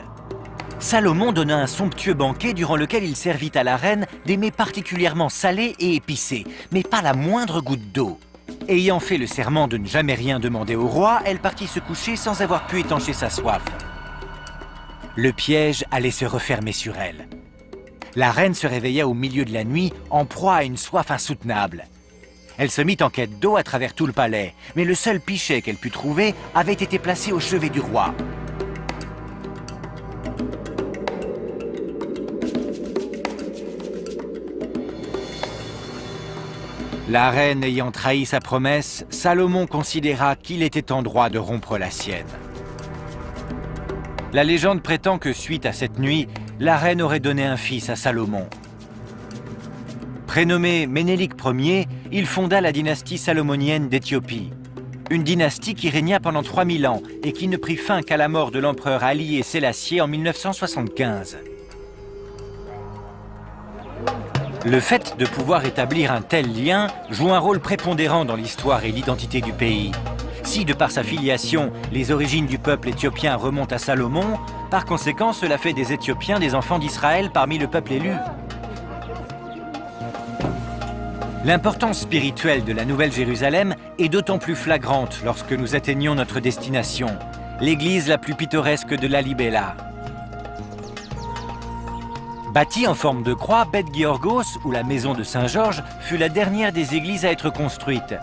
Salomon donna un somptueux banquet durant lequel il servit à la reine des mets particulièrement salés et épicés, mais pas la moindre goutte d'eau. Ayant fait le serment de ne jamais rien demander au roi, elle partit se coucher sans avoir pu étancher sa soif. Le piège allait se refermer sur elle. La reine se réveilla au milieu de la nuit, en proie à une soif insoutenable. Elle se mit en quête d'eau à travers tout le palais, mais le seul pichet qu'elle put trouver avait été placé au chevet du roi. La reine ayant trahi sa promesse, Salomon considéra qu'il était en droit de rompre la sienne. La légende prétend que suite à cette nuit, la reine aurait donné un fils à Salomon. Prénommé Ménélik Ier, il fonda la dynastie salomonienne d'Éthiopie. Une dynastie qui régna pendant 3000 ans et qui ne prit fin qu'à la mort de l'empereur Haïlé Sélassié en 1975. Le fait de pouvoir établir un tel lien joue un rôle prépondérant dans l'histoire et l'identité du pays. Si, de par sa filiation, les origines du peuple éthiopien remontent à Salomon, par conséquent, cela fait des Éthiopiens des enfants d'Israël parmi le peuple élu. L'importance spirituelle de la Nouvelle-Jérusalem est d'autant plus flagrante lorsque nous atteignons notre destination, l'église la plus pittoresque de Lalibela. Bâtie en forme de croix, Beth Georgos, ou la maison de Saint-Georges, fut la dernière des églises à être construite.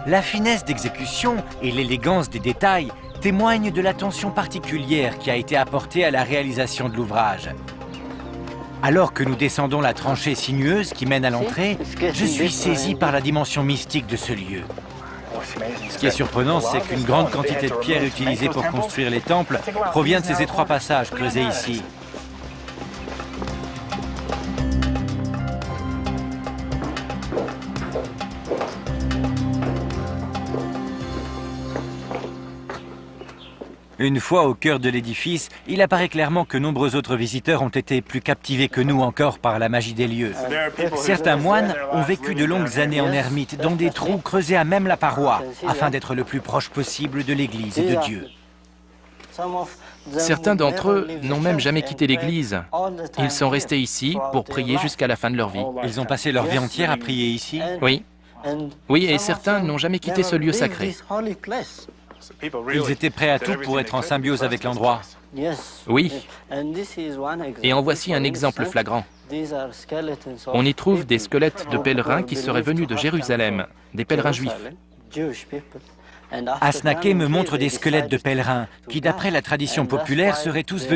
La finesse d'exécution et l'élégance des détails témoignent de l'attention particulière qui a été apportée à la réalisation de l'ouvrage. Alors que nous descendons la tranchée sinueuse qui mène à l'entrée, je suis saisi par la dimension mystique de ce lieu. Ce qui est surprenant, c'est qu'une grande quantité de pierres utilisées pour construire les temples provient de ces étroits passages creusés ici. Une fois au cœur de l'édifice, il apparaît clairement que nombreux autres visiteurs ont été plus captivés que nous encore par la magie des lieux. Certains moines ont vécu de longues années en ermite, dans des trous creusés à même la paroi, afin d'être le plus proche possible de l'Église et de Dieu. Certains d'entre eux n'ont même jamais quitté l'église. Ils sont restés ici pour prier jusqu'à la fin de leur vie. Ils ont passé leur vie entière à prier ici? Oui. Oui, et certains n'ont jamais quitté ce lieu sacré. Ils étaient prêts à tout pour être en symbiose avec l'endroit. Oui. Et en voici un exemple flagrant. On y trouve des squelettes de pèlerins qui seraient venus de Jérusalem, des pèlerins juifs. Asnaquet me montre des squelettes de pèlerins qui, d'après la tradition populaire, seraient tous venus